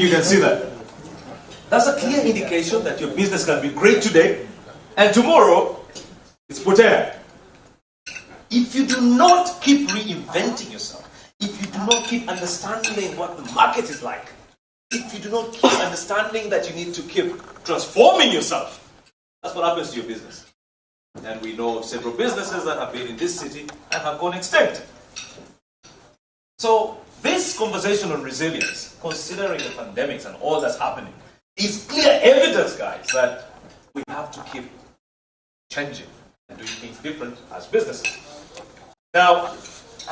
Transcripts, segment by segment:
you can see that. That's a clear indication that your business can be great today, and tomorrow, it's potato. If you do not keep reinventing yourself, if you do not keep understanding what the market is like, if you do not keep understanding that you need to keep transforming yourself, that's what happens to your business. And we know of several businesses that have been in this city and have gone extinct. So this conversation on resilience, considering the pandemics and all that's happening, is clear evidence, guys, that we have to keep changing and doing things different as businesses. Now,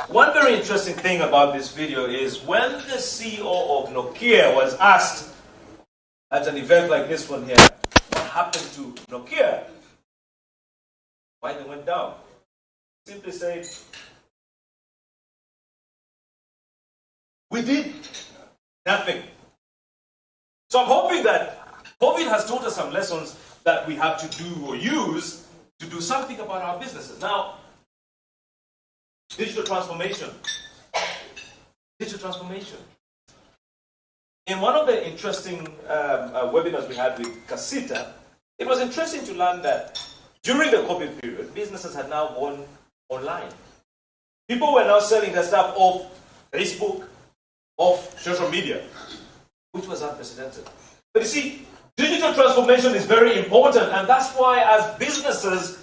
one very interesting thing about this video is when the CEO of Nokia was asked at an event like this one here, what happened to Nokia? Why they went down? Simply said, we did nothing. So I'm hoping that COVID has taught us some lessons that we have to do or use to do something about our businesses. Now, digital transformation. Digital transformation. In one of the interesting webinars we had with Kcca, it was interesting to learn that during the COVID period, businesses had now gone online. People were now selling their stuff off Facebook, off social media, which was unprecedented. But you see, digital transformation is very important, and that's why as businesses,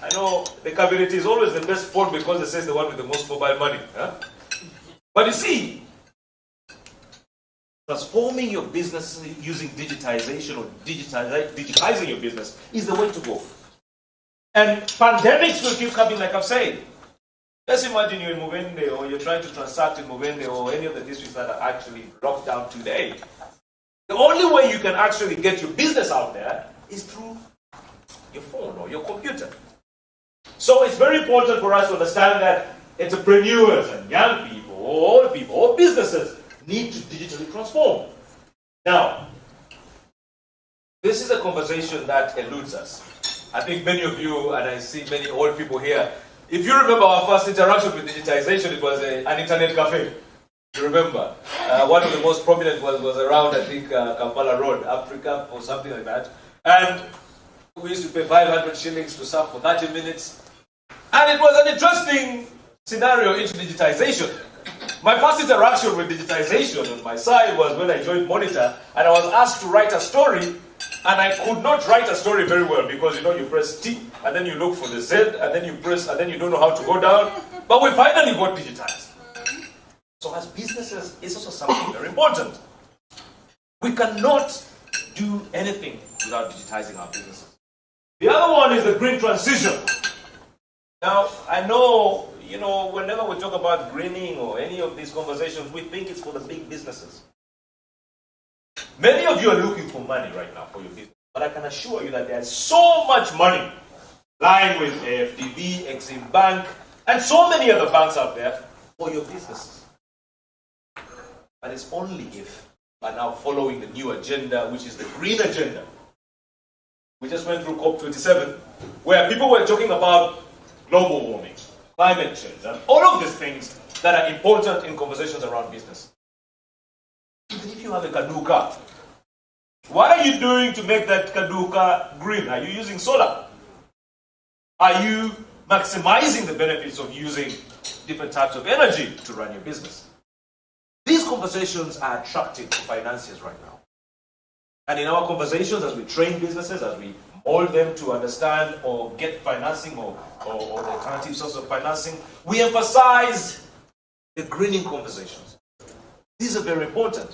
I know the community is always the best phone because it says the one with the most mobile money. Huh? But you see, transforming your business using digitization or digitizing your business is the way to go. And pandemics will keep coming, like I've said. Let's imagine you're in Mubende or you're trying to transact in Mubende or any of the districts that are actually locked down today. The only way you can actually get your business out there is through your phone or your computer. So it's very important for us to understand that entrepreneurs and young people, or old people, or businesses need to digitally transform. Now, this is a conversation that eludes us. I think many of you, and I see many old people here, if you remember our first interaction with digitization, it was an internet cafe. You remember? One of the most prominent was around, I think, Kampala Road, Africa, or something like that. And we used to pay 500 shillings to serve for 30 minutes. And it was an interesting scenario into digitization. My first interaction with digitization on my side was when I joined Monitor, and I was asked to write a story, and I could not write a story very well because, you press T, and then you look for the Z, and then you press, and then you don't know how to go down. But we finally got digitized. So as businesses, it's also something very important. We cannot do anything without digitizing our businesses. The other one is the green transition. Now, I know, whenever we talk about greening or any of these conversations, we think it's for the big businesses. Many of you are looking for money right now for your business, but I can assure you that there's so much money lying with AFDB, Exim Bank, and so many other banks out there for your businesses. But it's only if you are now following the new agenda, which is the green agenda. We just went through COP27, where people were talking about global warming, climate change, and all of these things that are important in conversations around business. Even if you have a Kcca, what are you doing to make that Kcca green? Are you using solar? Are you maximizing the benefits of using different types of energy to run your business? These conversations are attractive to financiers right now. And in our conversations, as we train businesses, as we mold them to understand or get financing or the alternative source of financing, we emphasize the greening conversations. These are very important.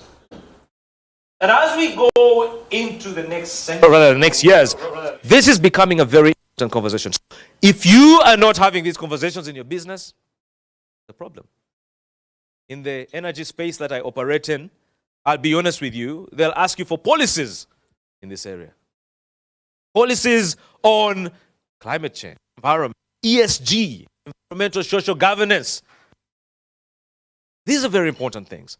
And as we go into the next century, or rather the next years, this is becoming a very important conversation. If you are not having these conversations in your business, the problem. In the energy space that I operate in, I'll be honest with you, they'll ask you for policies in this area. Policies on climate change, environment, ESG, environmental social governance. These are very important things.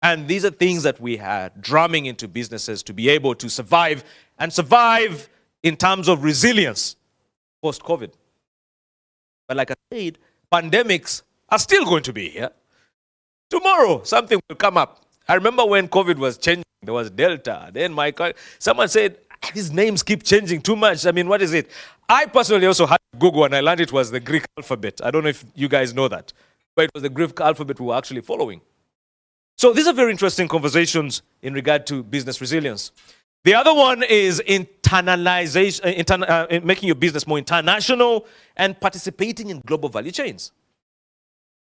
And these are things that we are drumming into businesses to be able to survive, and survive in terms of resilience post-COVID. But like I said, pandemics are still going to be here. Tomorrow, something will come up I remember when COVID was changing, there was Delta. Then someone said, these names keep changing too much. I mean, what is it? I personally also had to Google and I learned it was the Greek alphabet. I don't know if you guys know that, but it was the Greek alphabet we were actually following. So these are very interesting conversations in regard to business resilience. The other one is internalization, making your business more international and participating in global value chains.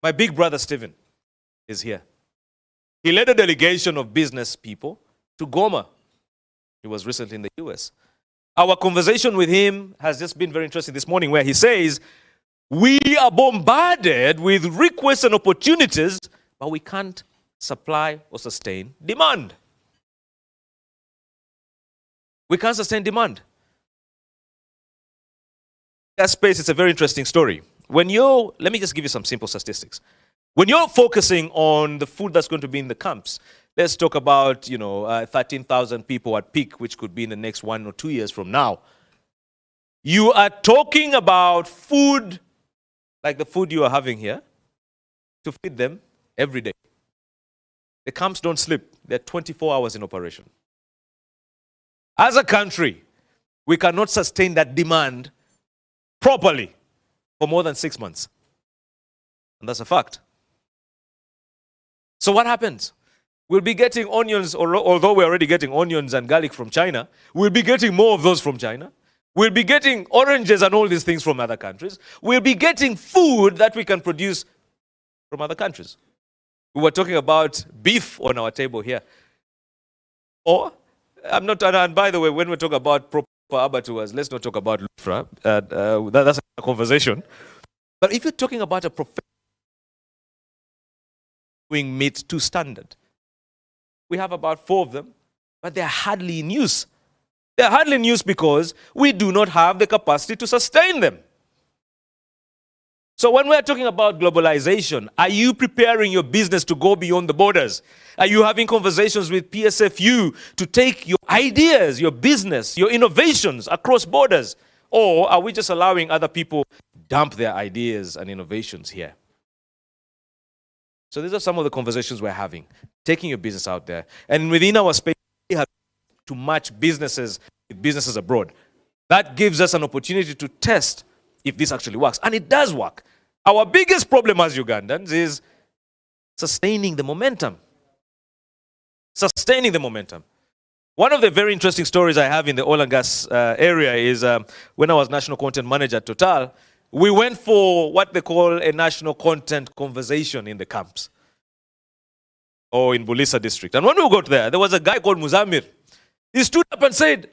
My big brother, Stephen, is here. He led a delegation of business people to Goma. He was recently in the US. Our conversation with him has just been very interesting this morning, where he says, we are bombarded with requests and opportunities, but we can't supply or sustain demand. We can't sustain demand. That space is a very interesting story. Let me just give you some simple statistics. When you're focusing on the food that's going to be in the camps, let's talk about, 13,000 people at peak, which could be in the next 1 or 2 years from now. You are talking about food, like the food you are having here, to feed them every day. The camps don't sleep. They're 24 hours in operation. As a country, we cannot sustain that demand properly for more than 6 months. And that's a fact. So what happens? We'll be getting onions, although we're already getting onions and garlic from China, we'll be getting more of those from China. We'll be getting oranges and all these things from other countries. We'll be getting food that we can produce from other countries. We were talking about beef on our table here. And by the way, when we talk about proper abattoirs, let's not talk about Lufra. That's a conversation. But if you're talking about a professional doing meat to standard, we have about 4 of them, but they're hardly in use. They're hardly in use because we do not have the capacity to sustain them. So when we're talking about globalization, are you preparing your business to go beyond the borders? Are you having conversations with PSFU to take your ideas, your business, your innovations across borders? Or are we just allowing other people dump their ideas and innovations here? So these are some of the conversations we're having, taking your business out there. And within our space, we have to match businesses with businesses abroad. That gives us an opportunity to test if this actually works. And it does work. Our biggest problem as Ugandans is sustaining the momentum. Sustaining the momentum. One of the very interesting stories I have in the oil and gas area is when I was national content manager at Total, we went for what they call a national content conversation in the camps or in Bulisa district. And when we got there was a guy called Muzamir. He stood up and said,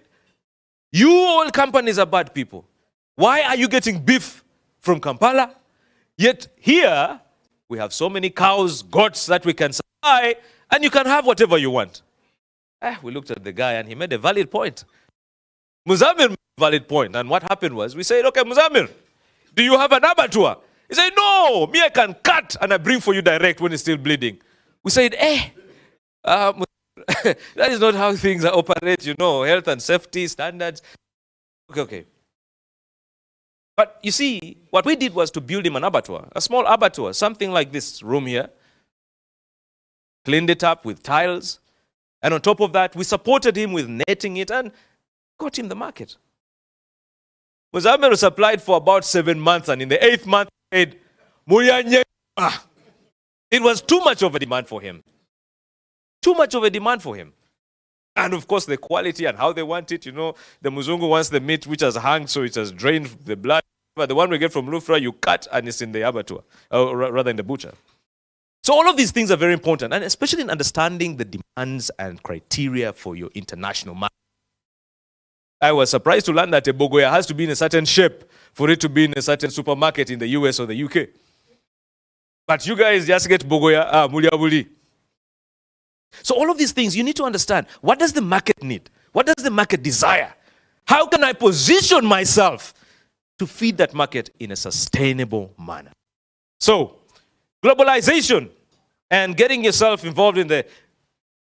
you oil companies are bad people. Why are you getting beef from Kampala? Yet here, we have so many cows, goats that we can supply, and you can have whatever you want. We looked at the guy, and he made a valid point. Muzamir made a valid point. And what happened was, we said, okay, Muzamir, do you have an abattoir? He said, no, me I can cut, and I bring for you direct when it's still bleeding. We said, that is not how things operate, health and safety standards. Okay. But you see, what we did was to build him an abattoir, a small abattoir, something like this room here. Cleaned it up with tiles. And on top of that, we supported him with netting it and got him the market. Muzamir supplied for about 7 months, and in the 8th month, he said, it was too much of a demand for him. Too much of a demand for him. And of course, the quality and how they want it, the Muzungu wants the meat which has hung, so it has drained the blood. But the one we get from Lufra, you cut and it's in the abattoir, or rather in the butcher. So all of these things are very important, and especially in understanding the demands and criteria for your international market. I was surprised to learn that a bogoya has to be in a certain shape for it to be in a certain supermarket in the US or the UK. But you guys just get bogoya, muliabuli. So all of these things, you need to understand, what does the market need? What does the market desire? How can I position myself to feed that market in a sustainable manner? So, globalization and getting yourself involved in the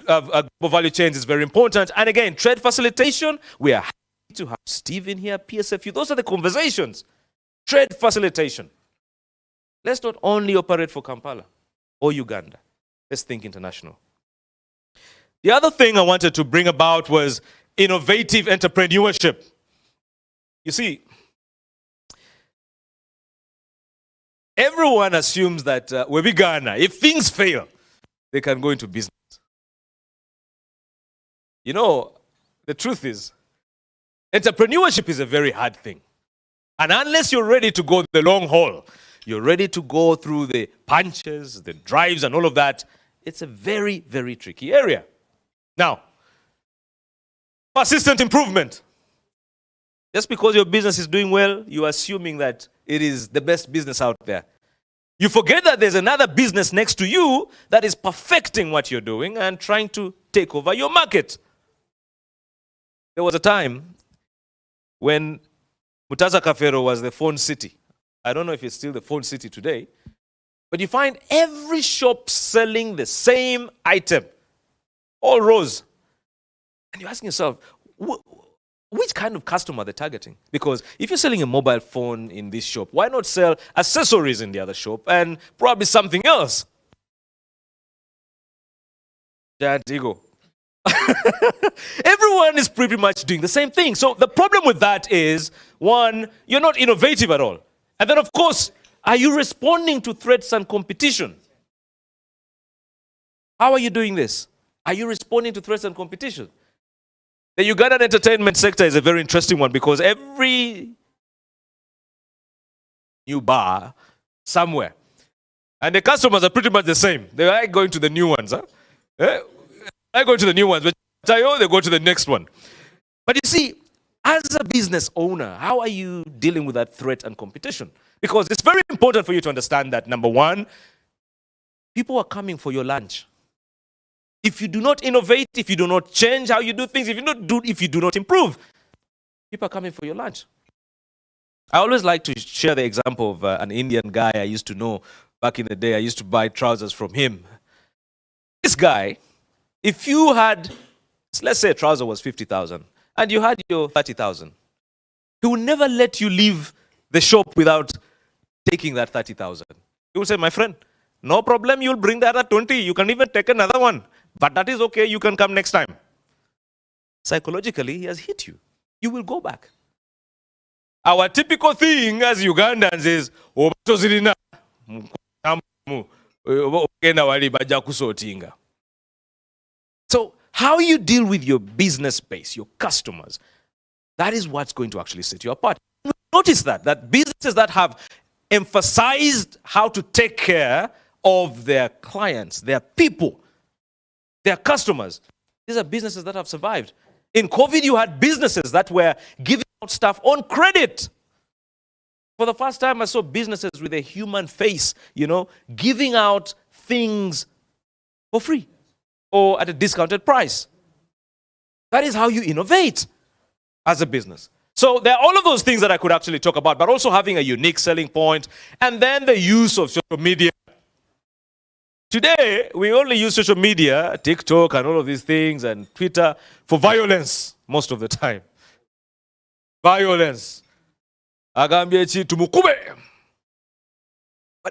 global value chains is very important. And again, trade facilitation, we are happy to have Steve in here, PSFU. Those are the conversations. Trade facilitation. Let's not only operate for Kampala or Uganda. Let's think international. The other thing I wanted to bring about was innovative entrepreneurship. You see, everyone assumes that we're Ghana. If things fail, they can go into business. You know, the truth is, entrepreneurship is a very hard thing. And unless you're ready to go the long haul, you're ready to go through the punches, the drives, and all of that, it's a very, very tricky area. Now, persistent improvement. Just because your business is doing well, you're assuming that it is the best business out there. You forget that there's another business next to you that is perfecting what you're doing and trying to take over your market. There was a time when Mutaza Kafero was the phone city. I don't know if it's still the phone city today, but you find every shop selling the same item, all rows. And you're asking yourself, which kind of customer they're targeting? Because if you're selling a mobile phone in this shop, why not sell accessories in the other shop and probably something else? Giant ego. Everyone is pretty much doing the same thing. So the problem with that is, one, you're not innovative at all. And then, of course, are you responding to threats and competition? How are you doing this? Are you responding to threats and competition? The Ugandan entertainment sector is a very interesting one because every new bar somewhere, and the customers are pretty much the same. They are going to the new ones. I go to the new ones, but they go to the next one. But you see, as a business owner, how are you dealing with that threat and competition? Because it's very important for you to understand that, number one, people are coming for your lunch. If you do not innovate, if you do not change how you do things, if you do not improve, people are coming for your lunch. I always like to share the example of an Indian guy I used to know back in the day. I used to buy trousers from him. This guy, if you had, let's say a trouser was 50,000 and you had your 30,000, he will never let you leave the shop without taking that 30,000. He will say, my friend, no problem, you'll bring that at 20. You can even take another one. But that is okay, you can come next time. Psychologically, he has hit you. You will go back. Our typical thing as Ugandans is, so how you deal with your business base, your customers, that is what's going to actually set you apart. Notice that businesses that have emphasized how to take care of their clients, their people, their customers, these are businesses that have survived. In COVID, you had businesses that were giving out stuff on credit. For the first time, I saw businesses with a human face, giving out things for free or at a discounted price. That is how you innovate as a business. So there are all of those things that I could actually talk about, but also having a unique selling point, and then the use of social media. Today, we only use social media, TikTok and all of these things, and Twitter for violence most of the time. Violence. But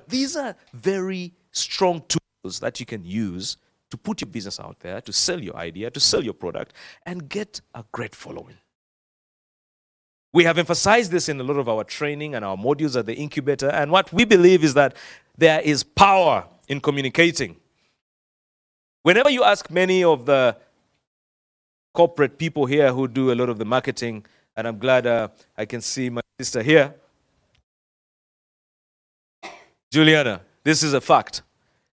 these are very strong tools that you can use to put your business out there, to sell your idea, to sell your product, and get a great following. We have emphasized this in a lot of our training and our modules at the incubator, and what we believe is that there is power in communicating. Whenever you ask many of the corporate people here who do a lot of the marketing, and I'm glad I can see my sister here, Juliana, this is a fact.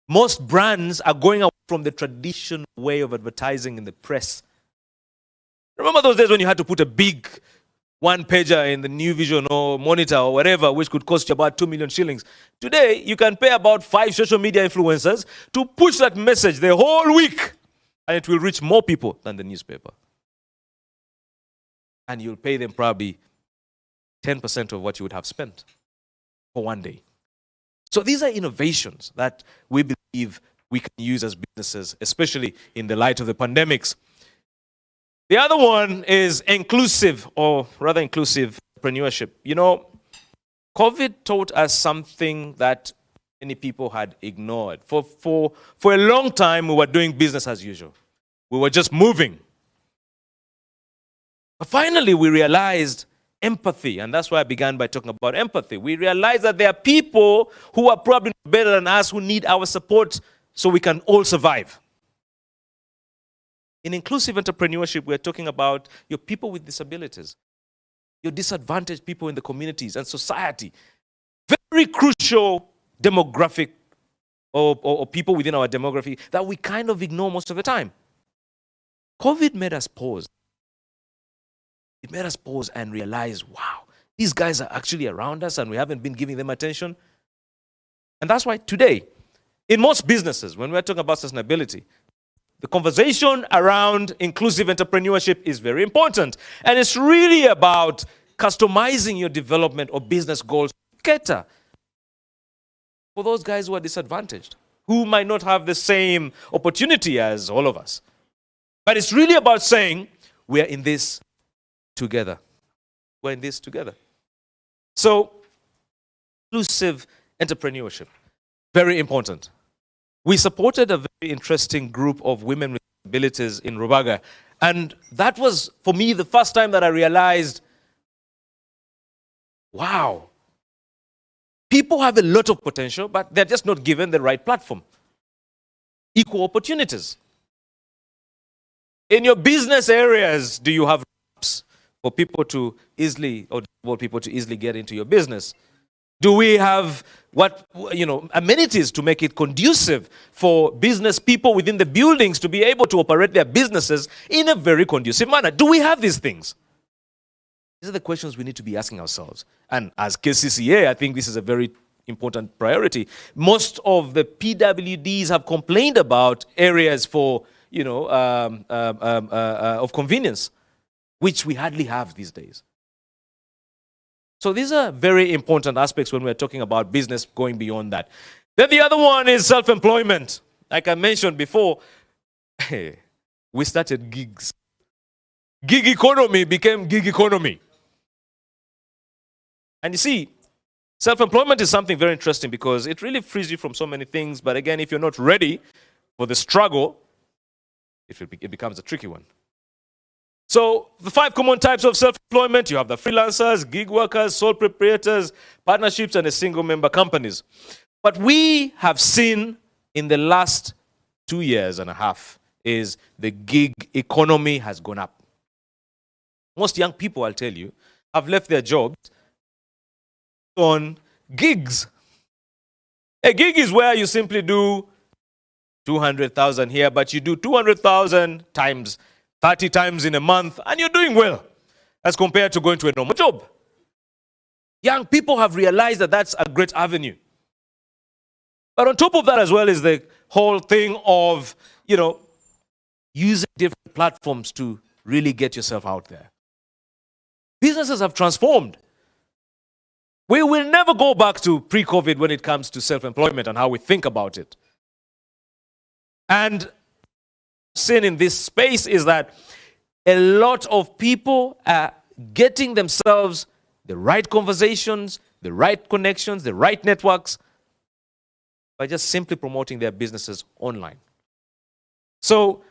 Most brands are going away from the traditional way of advertising in the press. Remember those days when you had to put a big one-pager in the New Vision or Monitor or whatever, which could cost you about 2 million shillings. Today, you can pay about 5 social media influencers to push that message the whole week, and it will reach more people than the newspaper. And you'll pay them probably 10% of what you would have spent for one day. So these are innovations that we believe we can use as businesses, especially in the light of the pandemics. The other one is inclusive, or rather inclusive entrepreneurship. COVID taught us something that many people had ignored. For a long time, we were doing business as usual. We were just moving. But finally, we realized empathy, and that's why I began by talking about empathy. We realized that there are people who are probably better than us who need our support so we can all survive. In inclusive entrepreneurship, we're talking about your people with disabilities, your disadvantaged people in the communities and society. Very crucial demographic or people within our demography that we kind of ignore most of the time. COVID made us pause. It made us pause and realize, wow, these guys are actually around us and we haven't been giving them attention. And that's why today, in most businesses, when we're talking about sustainability, the conversation around inclusive entrepreneurship is very important. And it's really about customizing your development or business goals to cater for those guys who are disadvantaged, who might not have the same opportunity as all of us. But it's really about saying, we're in this together. We're in this together. So, inclusive entrepreneurship, very important. We supported a very interesting group of women with disabilities in Rubaga. And that was, for me, the first time that I realized, wow, people have a lot of potential, but they're just not given the right platform. Equal opportunities. In your business areas, do you have ramps for people to easily, or disabled people to easily get into your business? Do we have amenities to make it conducive for business people within the buildings to be able to operate their businesses in a very conducive manner? Do we have these things? These are the questions we need to be asking ourselves. And as Kcca, I think this is a very important priority. Most of the PWDs have complained about areas for, of convenience, which we hardly have these days. So these are very important aspects when we're talking about business going beyond that. Then the other one is self-employment. Like I mentioned before, we started gigs. Gig economy became gig economy. And you see, self-employment is something very interesting because it really frees you from so many things. But again, if you're not ready for the struggle, it becomes a tricky one. So the 5 common types of self-employment, you have the freelancers, gig workers, sole proprietors, partnerships, and single-member companies. What we have seen in the last 2.5 years is the gig economy has gone up. Most young people, I'll tell you, have left their jobs on gigs. A gig is where you simply do 200,000 here, but you do 200,000 times 30 times in a month, and you're doing well as compared to going to a normal job. Young people have realized that that's a great avenue. But on top of that as well is the whole thing of, using different platforms to really get yourself out there. Businesses have transformed. We will never go back to pre-COVID when it comes to self-employment and how we think about it. And seen in this space is that a lot of people are getting themselves the right conversations, the right connections, the right networks by just simply promoting their businesses online. So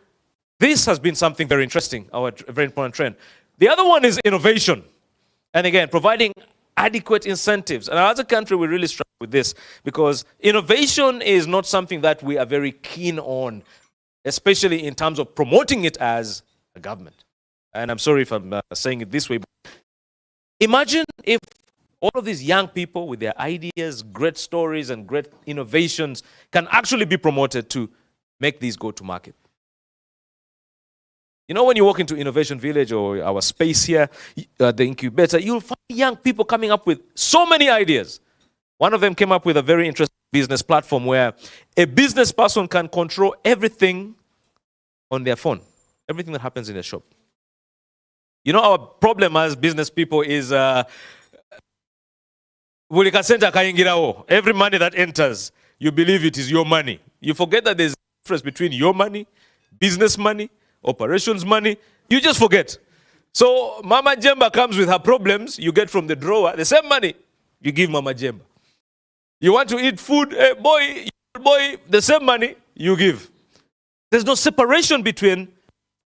this has been something very interesting, a very important trend. The other one is innovation. And again, providing adequate incentives. And as a country, we really struggle with this because innovation is not something that we are very keen on, especially in terms of promoting it as a government. And I'm sorry if I'm saying it this way, but imagine if all of these young people with their ideas, great stories, and great innovations can actually be promoted to make these go to market. When you walk into Innovation Village or our space here, the incubator, you'll find young people coming up with so many ideas. One of them came up with a very interesting business platform where a business person can control everything on their phone, everything that happens in the shop. Our problem as business people is every money that enters, you believe it is your money. You forget that there's a difference between your money, business money, operations money. You just forget. So Mama Jemba comes with her problems, you get from the drawer, the same money, you give Mama Jemba. You want to eat food, boy, the same money you give. There's no separation between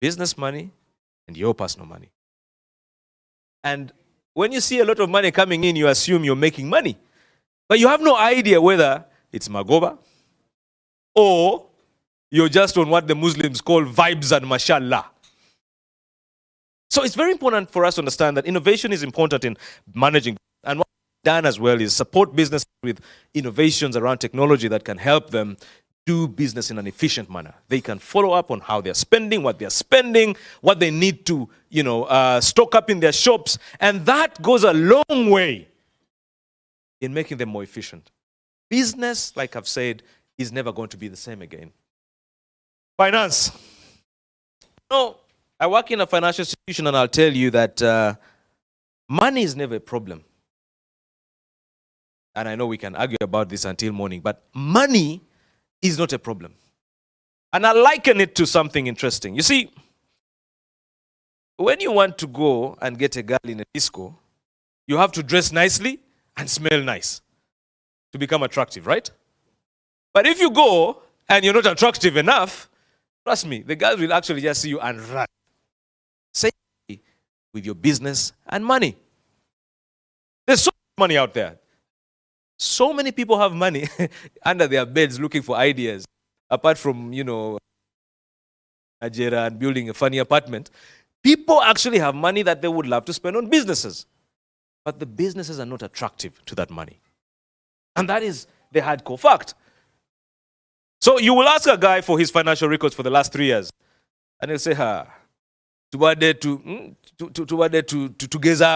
business money and your personal money. And when you see a lot of money coming in, you assume you're making money. But you have no idea whether it's Magoba or you're just on what the Muslims call vibes and mashallah. So it's very important for us to understand that innovation is important in managing. And what we've done as well is support business with innovations around technology that can help them do business in an efficient manner. They can follow up on how they're spending, what they're spending, what they need to, stock up in their shops. And that goes a long way in making them more efficient. Business, like I've said, is never going to be the same again. Finance. I work in a financial institution and I'll tell you that money is never a problem. And I know we can argue about this until morning, but money is not a problem. And I liken it to something interesting. You see, when you want to go and get a girl in a disco, you have to dress nicely and smell nice to become attractive, right? But if you go and you're not attractive enough, trust me, the girls will actually just see you and run. Same with your business and money. There's so much money out there. So many people have money under their beds looking for ideas. Apart from, Nigeria and building a funny apartment, people actually have money that they would love to spend on businesses. But the businesses are not attractive to that money. And that is the hardcore fact. So you will ask a guy for his financial records for the last 3 years. And he'll say, tugeza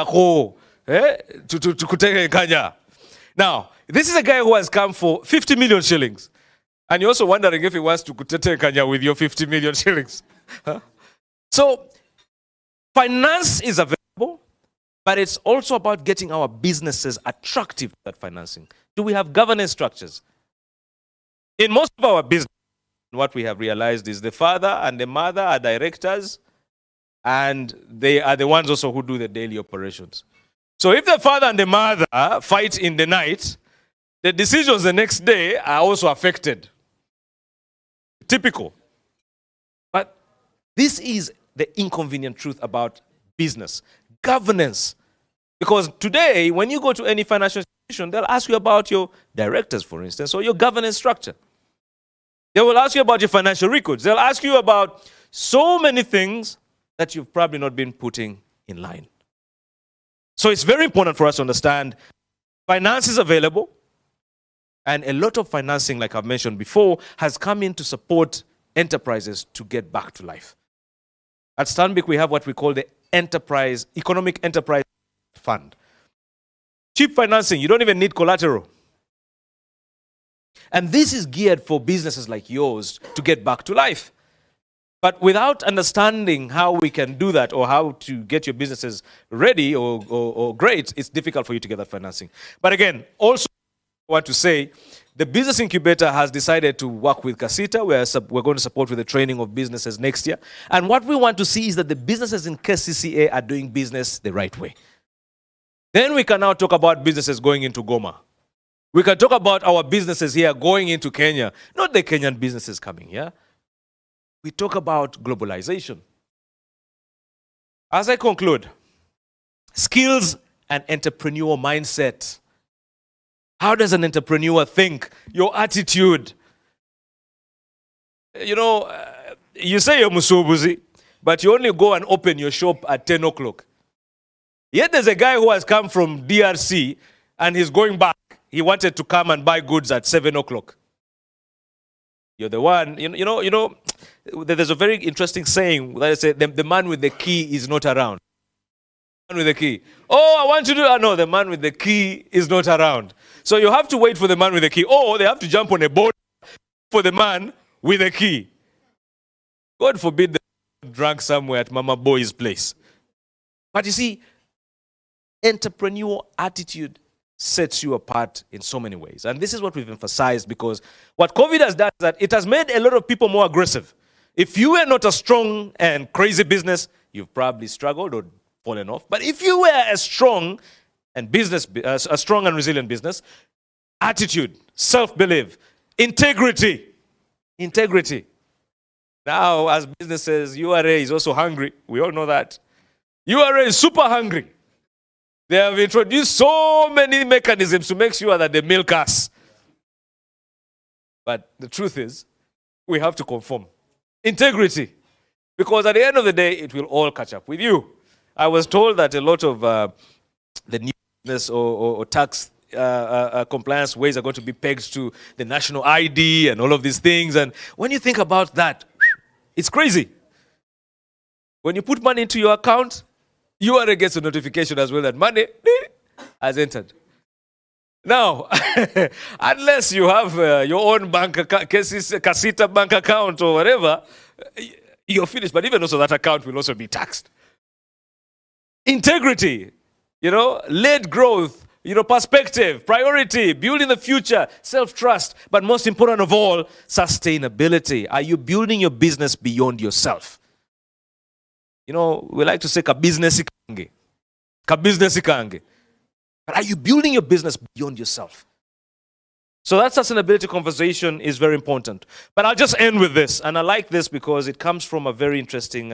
ko, kuteke kanya. Now, this is a guy who has come for 50 million shillings. And you're also wondering if he wants to kutete kanya with your 50 million shillings. So, finance is available, but it's also about getting our businesses attractive to that financing. Do we have governance structures? In most of our business, what we have realized is the father and the mother are directors, and they are the ones also who do the daily operations. So if the father and the mother fight in the night, the decisions the next day are also affected. Typical. But this is the inconvenient truth about business. Governance. Because today, when you go to any financial institution, they'll ask you about your directors, for instance, or your governance structure. They will ask you about your financial records. They'll ask you about so many things that you've probably not been putting in line. So it's very important for us to understand finance is available, and a lot of financing, like I've mentioned before, has come in to support enterprises to get back to life. At Stanbic, we have what we call the Economic Enterprise Fund. Cheap financing, you don't even need collateral. And this is geared for businesses like yours to get back to life. But without understanding how we can do that or how to get your businesses ready or great, it's difficult for you to get that financing. But again, also I want to say, the Business Incubator has decided to work with Kcca. We're going to support with the training of businesses next year. And what we want to see is that the businesses in Kcca are doing business the right way. Then we can now talk about businesses going into Goma. We can talk about our businesses here going into Kenya, not the Kenyan businesses coming here. We talk about globalization. As I conclude, skills and entrepreneurial mindset. How does an entrepreneur think? Your attitude. You say you're Musubuzi, but you only go and open your shop at 10 o'clock. Yet there's a guy who has come from DRC and he's going back. He wanted to come and buy goods at 7 o'clock. You're the one, there's a very interesting saying that I say, the man with the key is not around. The man with the key. Oh, I want to do, no, the man with the key is not around. So you have to wait for the man with the key. Or they have to jump on a boat for the man with the key. God forbid they're drunk somewhere at Mama Boy's place. But you see, entrepreneurial attitude sets you apart in so many ways. And this is what we've emphasized, because what COVID has done is that it has made a lot of people more aggressive. If you were not a strong and crazy business, you've probably struggled or fallen off. But if you were a strong and resilient business, attitude, self-belief, integrity, Now, as businesses, URA is also hungry. We all know that. URA is super hungry. They have introduced so many mechanisms to make sure that they milk us. But the truth is, we have to conform. Integrity. Because at the end of the day, it will all catch up with you. I was told that a lot of the new business or tax compliance ways are going to be pegged to the national ID and all of these things. And when you think about that, it's crazy. When you put money into your account, you already get a notification as well that money has entered. Now, unless you have your own bank account, Kcca bank account or whatever, you're finished. But even also that account will also be taxed. Integrity, led growth, perspective, priority, building the future, self-trust, but most important of all, sustainability. Are you building your business beyond yourself? We like to say business ikange. But are you building your business beyond yourself? So that sustainability conversation is very important. But I'll just end with this. And I like this because it comes from a very interesting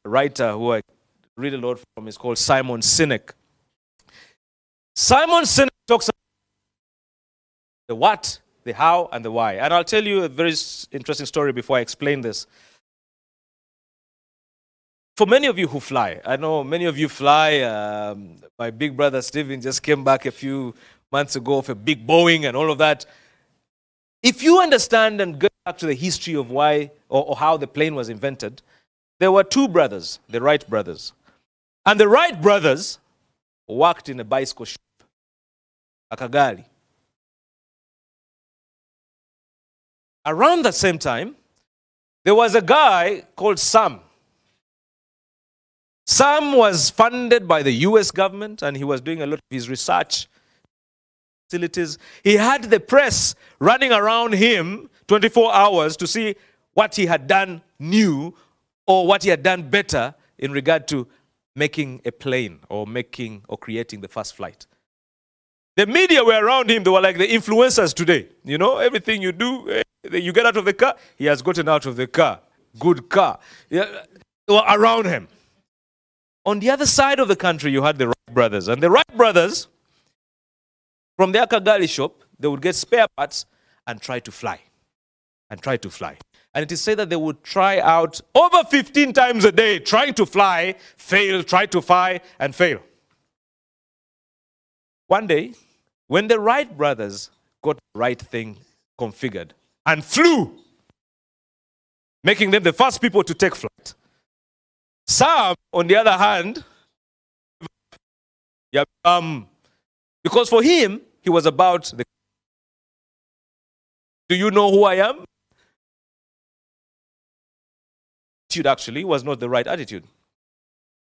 writer who I read a lot from. It's called Simon Sinek. Simon Sinek talks about the what, the how, and the why. And I'll tell you a very interesting story before I explain this. For many of you who fly, I know many of you fly. My big brother Steven just came back a few months ago of a big Boeing and all of that. If you understand and go back to the history of why or how the plane was invented, there were two brothers, the Wright brothers. And the Wright brothers worked in a bicycle shop, a Kagali. Around that same time, there was a guy called Sam. Sam was funded by the US government and he was doing a lot of his research facilities. He had the press running around him 24 hours to see what he had done new or what he had done better in regard to making a plane or creating the first flight. The media were around him. They were like the influencers today. Everything you do, you get out of the car, he has gotten out of the car. Good car. Yeah, they were around him. On the other side of the country, you had the Wright brothers. And the Wright brothers, from their Kagali shop, they would get spare parts and try to fly. And it is said that they would try out over 15 times a day, trying to fly, fail, try to fly, and fail. One day, when the Wright brothers got the right thing configured and flew, making them the first people to take flight, Sam, on the other hand, because for him, he was about the... Do you know who I am? Attitude actually was not the right attitude.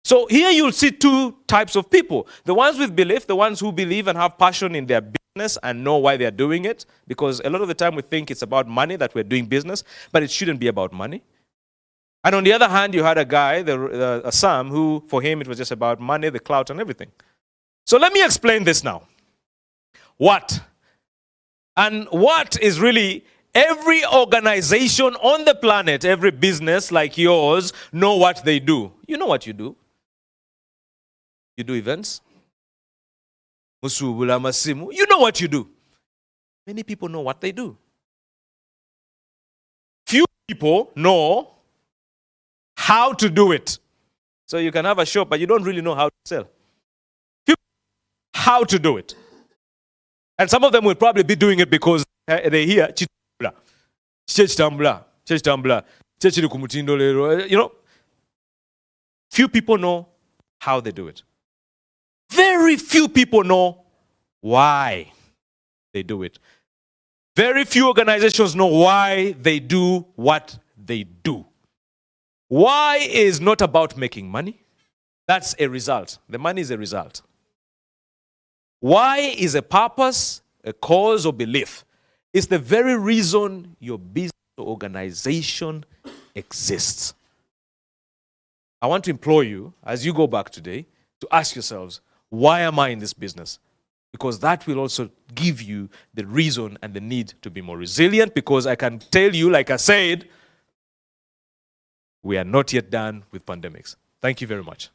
So here you'll see two types of people. The ones with belief, the ones who believe and have passion in their business and know why they're doing it. Because a lot of the time we think it's about money that we're doing business, but it shouldn't be about money. And on the other hand, you had a guy, Sam, who for him it was just about money, the clout, and everything. So let me explain this now. What? And what is really every organization on the planet, every business like yours, know what they do. You know what you do. You do events. You know what you do. Many people know what they do. Few people know how to do it. So you can have a shop, but you don't really know how to sell. How to do it. And some of them will probably be doing it because they hear, few people know how they do it. Very few people know why they do it. Very few organizations know why they do what they do. Why is not about making money. That's a result. The money is a result. Why is a purpose, a cause, or belief. It's the very reason your business or organization exists. I want to implore you, as you go back today, to ask yourselves, why am I in this business? Because that will also give you the reason and the need to be more resilient, because I can tell you, like I said, We are not yet done with pandemics. Thank you very much.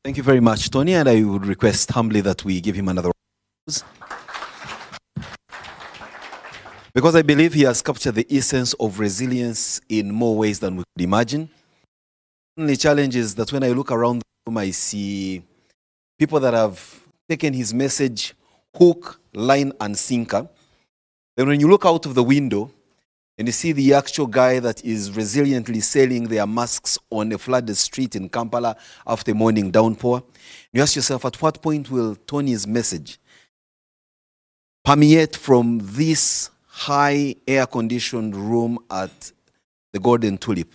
Thank you very much, Tony, and I would request humbly that we give him another round. Because I believe he has captured the essence of resilience in more ways than we could imagine. The only challenge is that when I look around the room, I see people that have taken his message hook, line, and sinker. Then when you look out of the window and you see the actual guy that is resiliently selling their masks on a flooded street in Kampala after a morning downpour, you ask yourself, at what point will Tony's message permeate from this high air-conditioned room at the Golden Tulip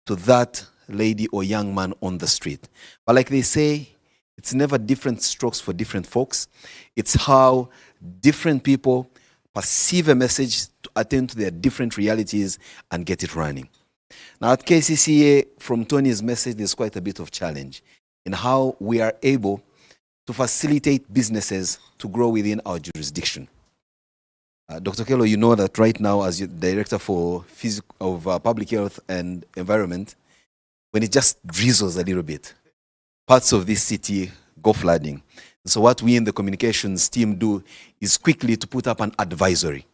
to that lady or young man on the street? But like they say, it's never different strokes for different folks. It's how different people perceive a message to attend to their different realities and get it running. Now at Kcca, from Tony's message, there's quite a bit of challenge in how we are able to facilitate businesses to grow within our jurisdiction. Dr. Kello, you know that right now, as Director for Public Health and Environment, when it just drizzles a little bit, parts of this city go flooding. So what we in the communications team do is quickly to put up an advisory.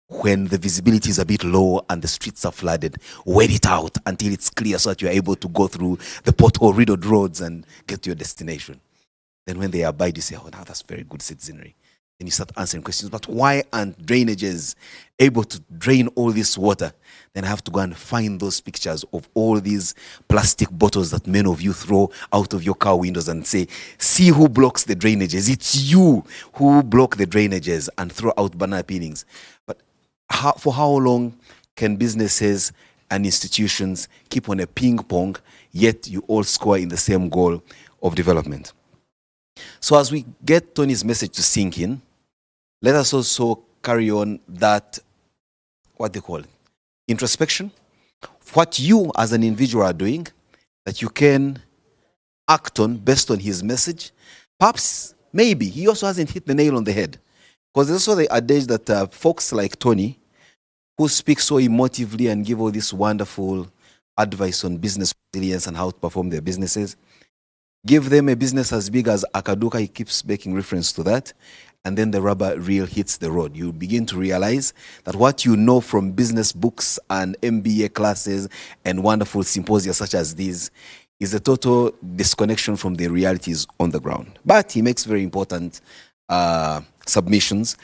When the visibility is a bit low and the streets are flooded, wait it out until it's clear so that you're able to go through the pothole-riddled roads and get to your destination. Then when they abide, you say, oh, now that's very good citizenry. Then you start answering questions, but why aren't drainages able to drain all this water? Then I have to go and find those pictures of all these plastic bottles that many of you throw out of your car windows and say, see who blocks the drainages. It's you who block the drainages, and throw out banana peelings. But for how long can businesses and institutions keep on a ping pong, yet you all score in the same goal of development? So as we get Tony's message to sink in, let us also carry on that, what they call it, introspection. What you as an individual are doing that you can act on based on his message. Perhaps, maybe, he also hasn't hit the nail on the head. Because there's also the adage that folks like Tony, who speak so emotively and give all this wonderful advice on business resilience and how to perform their businesses, give them a business as big as Akaduka, he keeps making reference to that, and then the rubber reel hits the road. You begin to realize that what you know from business books and MBA classes and wonderful symposia such as these is a total disconnection from the realities on the ground. But he makes very important submissions,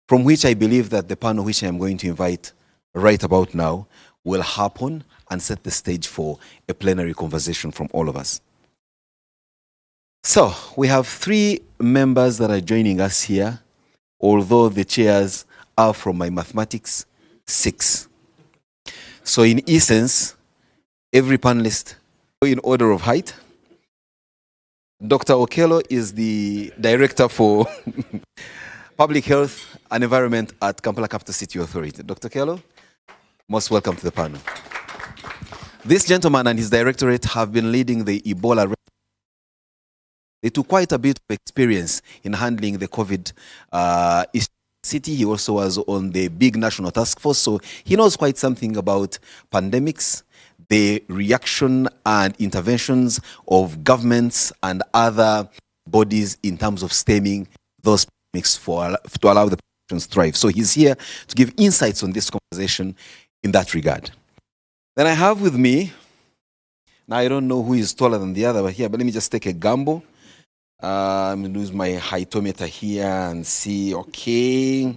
from which I believe that the panel which I am going to invite right about now will happen and set the stage for a plenary conversation from all of us. So we have 3 members that are joining us here, although the chairs are from my mathematics, 6. So in essence, every panelist in order of height. Dr. Okello is the Director for Public Health and Environment at Kampala Capital City Authority. Dr. Okello, most welcome to the panel. This gentleman and his directorate have been leading the Ebola. They took quite a bit of experience in handling the COVID city. He also was on the big national task force, so he knows quite something about pandemics, the reaction and interventions of governments and other bodies in terms of stemming those pandemics to allow the populations to thrive. So he's here to give insights on this conversation in that regard. Then I have with me, now I don't know who is taller than the other, but let me just take a gamble. I'm going to use my heightmeter here and see, okay.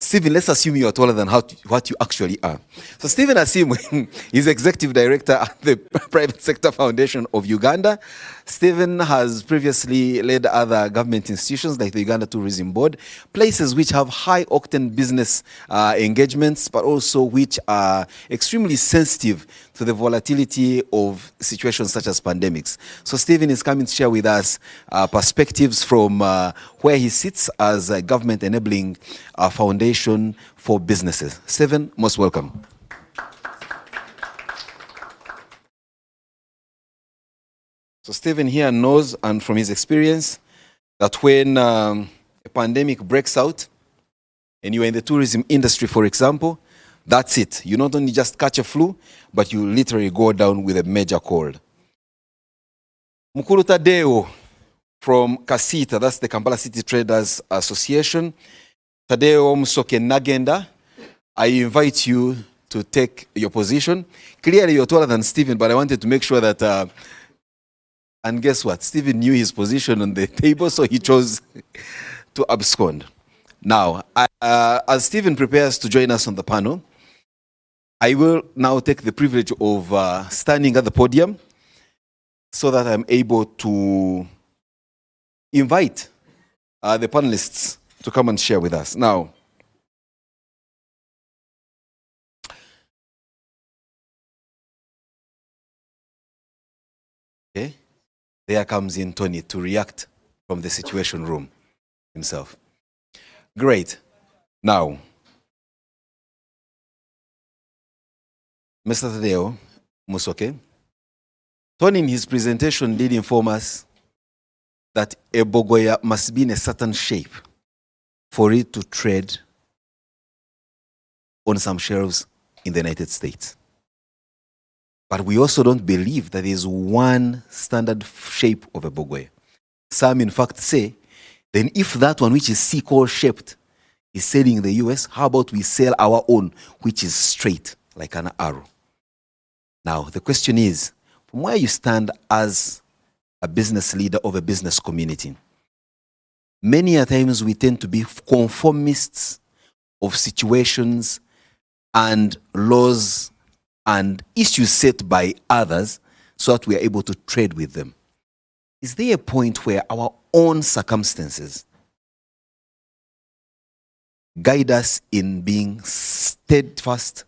Stephen, let's assume you are taller than what you actually are. So Stephen Asimwe is Executive Director at the Private Sector Foundation of Uganda. Stephen has previously led other government institutions like the Uganda Tourism Board, places which have high-octane business engagements, but also which are extremely sensitive to the volatility of situations such as pandemics. So Stephen is coming to share with us perspectives from where he sits as a government enabling foundation for businesses. Stephen, most welcome. So Stephen here knows, and from his experience, that when a pandemic breaks out, and you are in the tourism industry, for example, that's it. You not only just catch a flu, but you literally go down with a major cold. Mukuru Tadeo from Kcca, that's the Kampala City Traders Association. Tadeo Musoke Nagenda, I invite you to take your position. Clearly you're taller than Stephen, but I wanted to make sure that, and guess what? Stephen knew his position on the table, so he chose to abscond. Now, as Stephen prepares to join us on the panel, I will now take the privilege of standing at the podium so that I'm able to invite the panelists to come and share with us. Now, okay, there comes in Tony to react from the Situation Room himself. Great. Now, Mr. Tadeo Musoke, Tony in his presentation did inform us that a bogoya must be in a certain shape for it to trade on some shelves in the United States. But we also don't believe that there is one standard shape of a bogoya. Some in fact say, then if that one which is sickle shaped is selling in the US, how about we sell our own, which is straight, like an arrow? Now, the question is, from where you stand as a business leader of a business community, many a times we tend to be conformists of situations and laws and issues set by others so that we are able to trade with them. Is there a point where our own circumstances guide us in being steadfast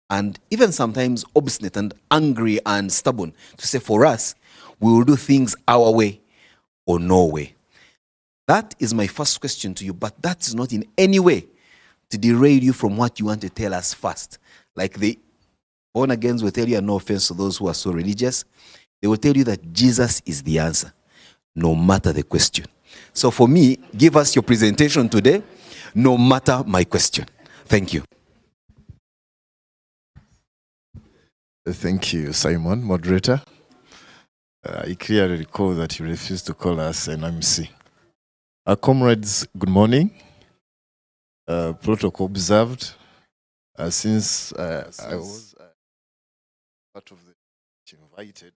and even sometimes obstinate and angry and stubborn to say, for us, we will do things our way or no way? That is my first question to you, but that is not in any way to derail you from what you want to tell us first. Like the born-agains will tell you, and no offense to those who are so religious, they will tell you that Jesus is the answer, no matter the question. So for me, give us your presentation today, no matter my question. Thank you. Thank you, Simon, moderator. I clearly recall that you refused to call us an MC. Our comrades, good morning. Protocol observed. Since I was part of the invited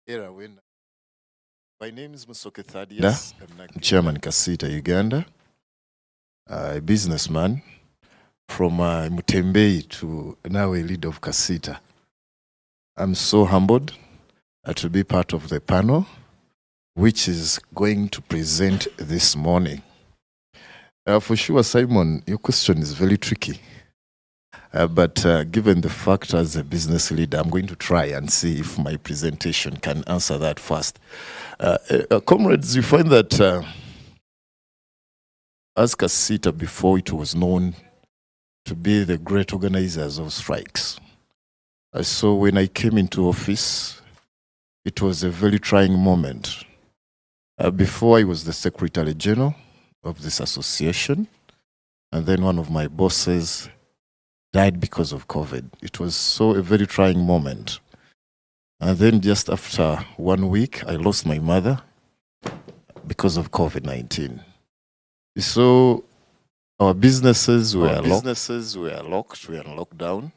era when my name is Musoke Thaddeus. I'm Chairman Kcca Uganda, a businessman from Mutembei to now a leader of Kcca. I'm so humbled to be part of the panel which is going to present this morning. For sure, Simon, your question is very tricky. But given the fact as a business leader, I'm going to try and see if my presentation can answer that first. Comrades, you find that as Kcca before it was known to be the great organizers of strikes. So when I came into office, it was a very trying moment. Before I was the Secretary General of this association, and then one of my bosses died because of COVID. It was so a very trying moment. And then just after 1 week, I lost my mother because of COVID-19. So our businesses were locked, we were on lockdown,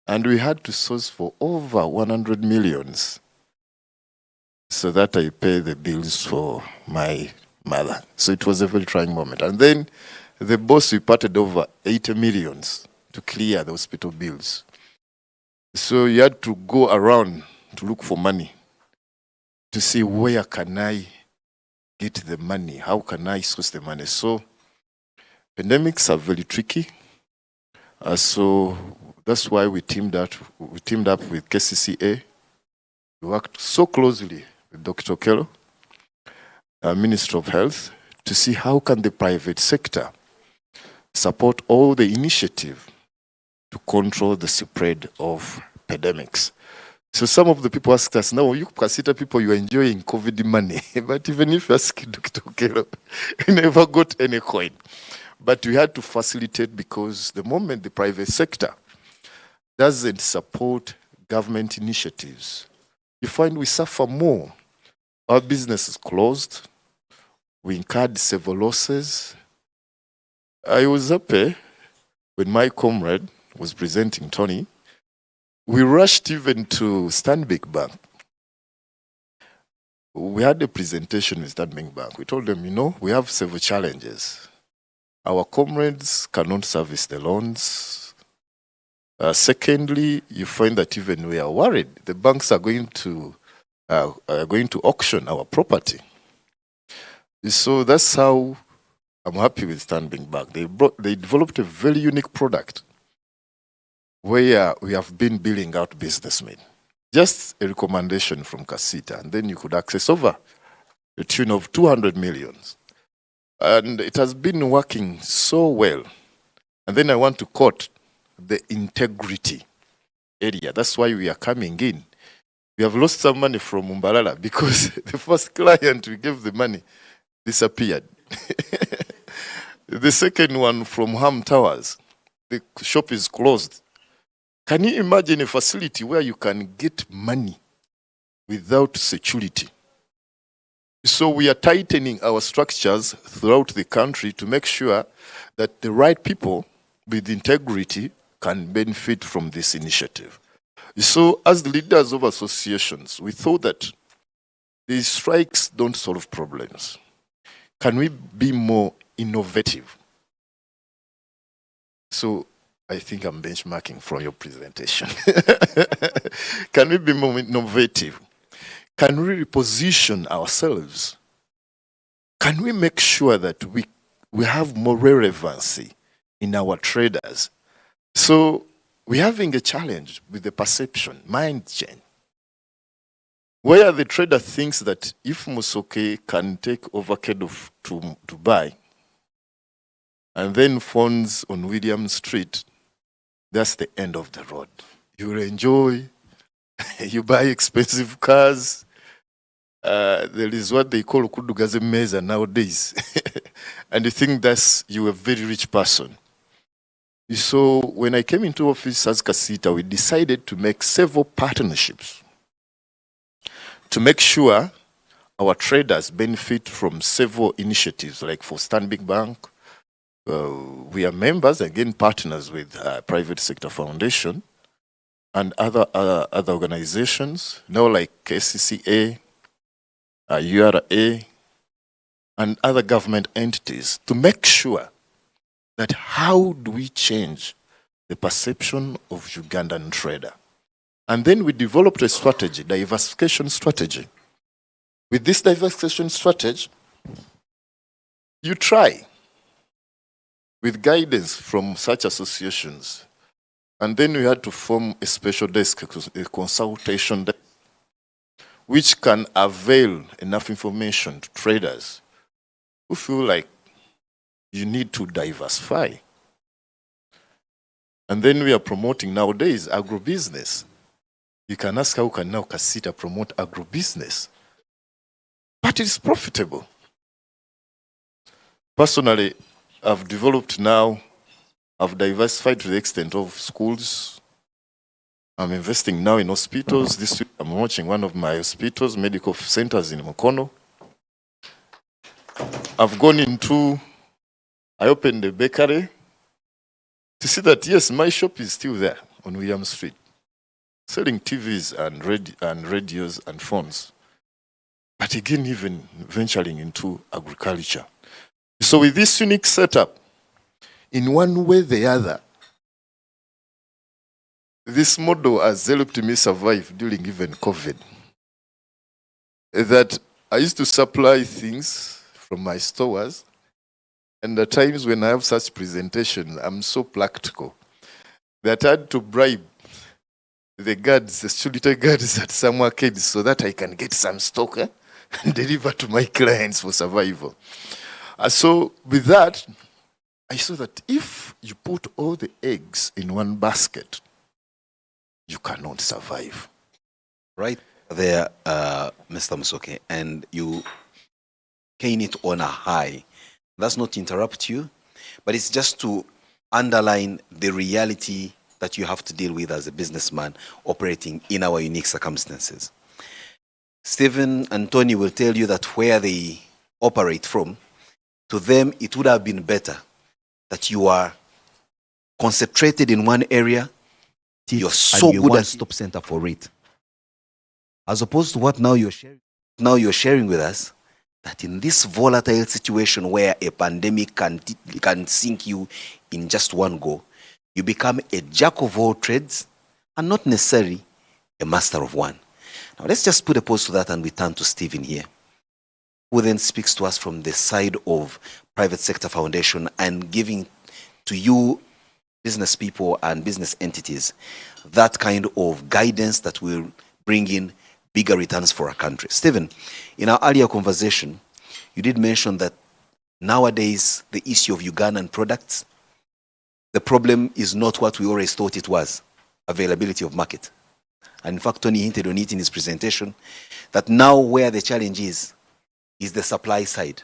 and we had to source for over 100 millions so that I pay the bills for my mother. So it was a very trying moment. And then the boss reported over 80 millions to clear the hospital bills. So you had to go around to look for money to see where can I get the money, how can I source the money. So pandemics are very tricky. So that's why we teamed up with Kcca. We worked so closely with Dr. Okello, Minister of Health, to see how can the private sector support all the initiative to control the spread of pandemics. So some of the people asked us, now you Kcca people, you are enjoying COVID money. But even if you ask Dr. Okelo, we never got any coin. But we had to facilitate because the moment the private sector doesn't support government initiatives, you find we suffer more. Our business is closed. We incurred several losses. I was happy when my comrade was presenting Tony. We rushed even to Stanbic Bank. We had a presentation with Stanbic Bank. We told them, we have several challenges. Our comrades cannot service the loans. Secondly, you find that even we are worried, the banks are going to auction our property. So that's how I'm happy with Stanbic Bank. They developed a very unique product where we have been billing out businessmen. Just a recommendation from Kcca, and then you could access over the tune of 200 million. And it has been working so well. And then I want to quote the integrity area. That's why we are coming in. We have lost some money from Umbalala because the first client we gave the money disappeared. The second one from Ham Towers, the shop is closed. Can you imagine a facility where you can get money without security? So we are tightening our structures throughout the country to make sure that the right people with integrity can benefit from this initiative. So as the leaders of associations, we thought that these strikes don't solve problems. Can we be more innovative? So I think I'm benchmarking from your presentation. Can we be more innovative? Can we reposition ourselves? Can we make sure that we have more relevancy in our traders? So we're having a challenge with the perception, mind change, where the trader thinks that if Musoke can take avocado to buy, and then phones on William Street, that's the end of the road. You will enjoy, you buy expensive cars. There is what they call kudugaze meza nowadays. And you think you're a very rich person. So when I came into office as Kcca, we decided to make several partnerships to make sure our traders benefit from several initiatives, like for Stanbic Bank. We are members, again, partners with Private Sector Foundation and other organizations, like Kcca, URA, and other government entities, to make sure that how do we change the perception of Ugandan trader. And then we developed a strategy, diversification strategy. With this diversification strategy, you try with guidance from such associations. And then we had to form a special desk, a consultation desk, which can avail enough information to traders who feel like you need to diversify. And then we are promoting nowadays agribusiness. You can ask how can now Kcca promote agribusiness? But it's profitable. Personally, I've diversified to the extent of schools. I'm investing now in hospitals. This week I'm watching one of my hospitals, medical centers in Mukono. I opened a bakery to see that, yes, my shop is still there on William Street, selling TVs and radios and phones. But again, even venturing into agriculture. So with this unique setup, in one way or the other, this model has helped me survive during even COVID. That I used to supply things from my stores, and at times when I have such presentations, I'm so practical that I had to bribe the guards, the security guards at some arcades so that I can get some stock and deliver to my clients for survival. So with that, I saw that if you put all the eggs in one basket, you cannot survive. Right there, Mr. Musoke, and you cane it on a high. That's not to interrupt you, but it's just to underline the reality that you have to deal with as a businessman operating in our unique circumstances. Stephen and Tony will tell you that where they operate from, to them it would have been better that you are concentrated in one area, you're so good at stop center for it, as opposed to what now you're sharing with us, that in this volatile situation where a pandemic can sink you in just one go, you become a jack of all trades and not necessarily a master of one. Now let's just put a pause to that and we turn to Stephen here, who then speaks to us from the side of Private Sector Foundation and giving to you business people and business entities that kind of guidance that will bring in bigger returns for our country. Stephen, in our earlier conversation, you did mention that nowadays the issue of Ugandan products, the problem is not what we always thought it was, availability of market. And in fact, Tony hinted on it in his presentation, that now where the challenge is the supply side.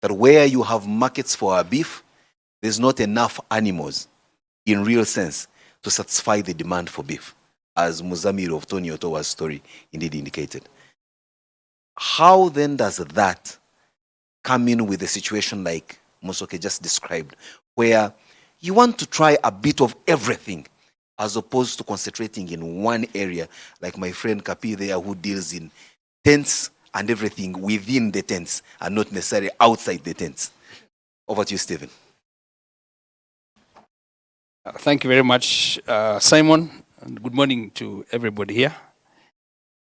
That where you have markets for our beef, there's not enough animals in real sense to satisfy the demand for beef, as Muzamir of Tony Otowa's story indeed indicated. How then does that come in with a situation like Musoke just described, where you want to try a bit of everything as opposed to concentrating in one area, like my friend Kapi there, who deals in tents and everything within the tents and not necessarily outside the tents? Over to you, Stephen. Thank you very much, Simon, and good morning to everybody here.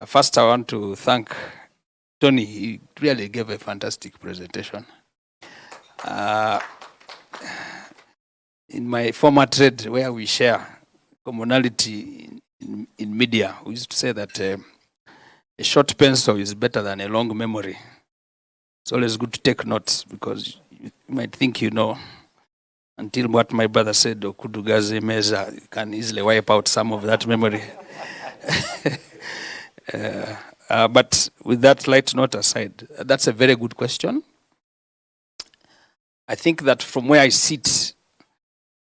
First, I want to thank Tony. He really gave a fantastic presentation. In my former trade, where we share commonality in media, we used to say that a short pencil is better than a long memory. It's always good to take notes because you might think you know, until what my brother said, Okudugaze Meza, can easily wipe out some of that memory. But with that light note aside, that's a very good question. I think that from where I sit,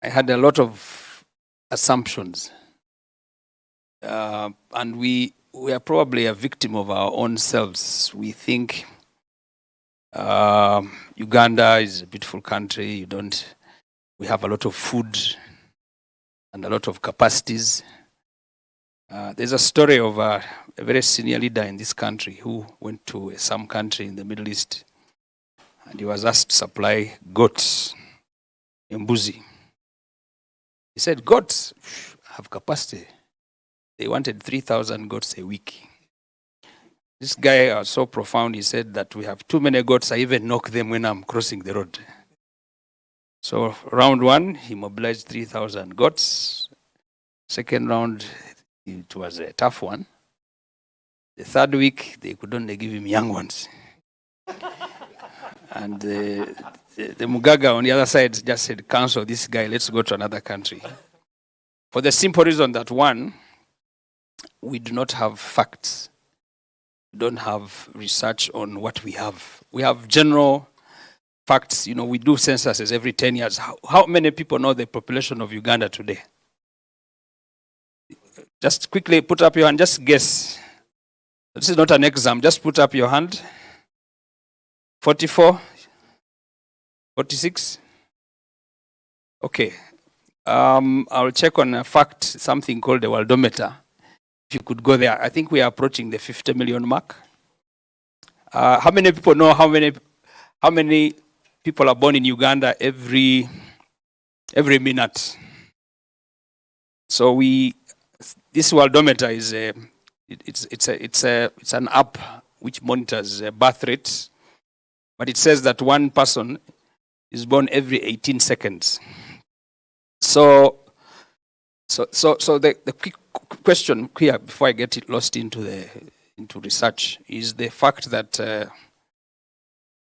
I had a lot of assumptions. And we are probably a victim of our own selves. We think Uganda is a beautiful country. We have a lot of food and a lot of capacities. There's a story of a very senior leader in this country who went to some country in the Middle East, and he was asked to supply goats in Mbuzi. He said, goats have capacity. They wanted 3,000 goats a week. This guy was so profound, he said that we have too many goats, I even knock them when I'm crossing the road. So round one, he mobilized 3,000 goats. Second round, it was a tough one. The third week, they could only give him young ones. And the Mugaga on the other side just said, cancel this guy, let's go to another country. For the simple reason that, one, we do not have facts. We don't have research on what we have. We have general facts. You know, we do censuses every 10 years. How many people know the population of Uganda today? Just quickly put up your hand, just guess. This is not an exam, just put up your hand. 44? 46? Okay. I'll check on a fact, something called the worldometer. If you could go there, I think we are approaching the 50 million mark. How many people know how many people are born in Uganda every minute? So this worldometer is it's an app which monitors birth rates, but it says that one person is born every 18 seconds. So the quick question here, before I get it lost into research, is the fact that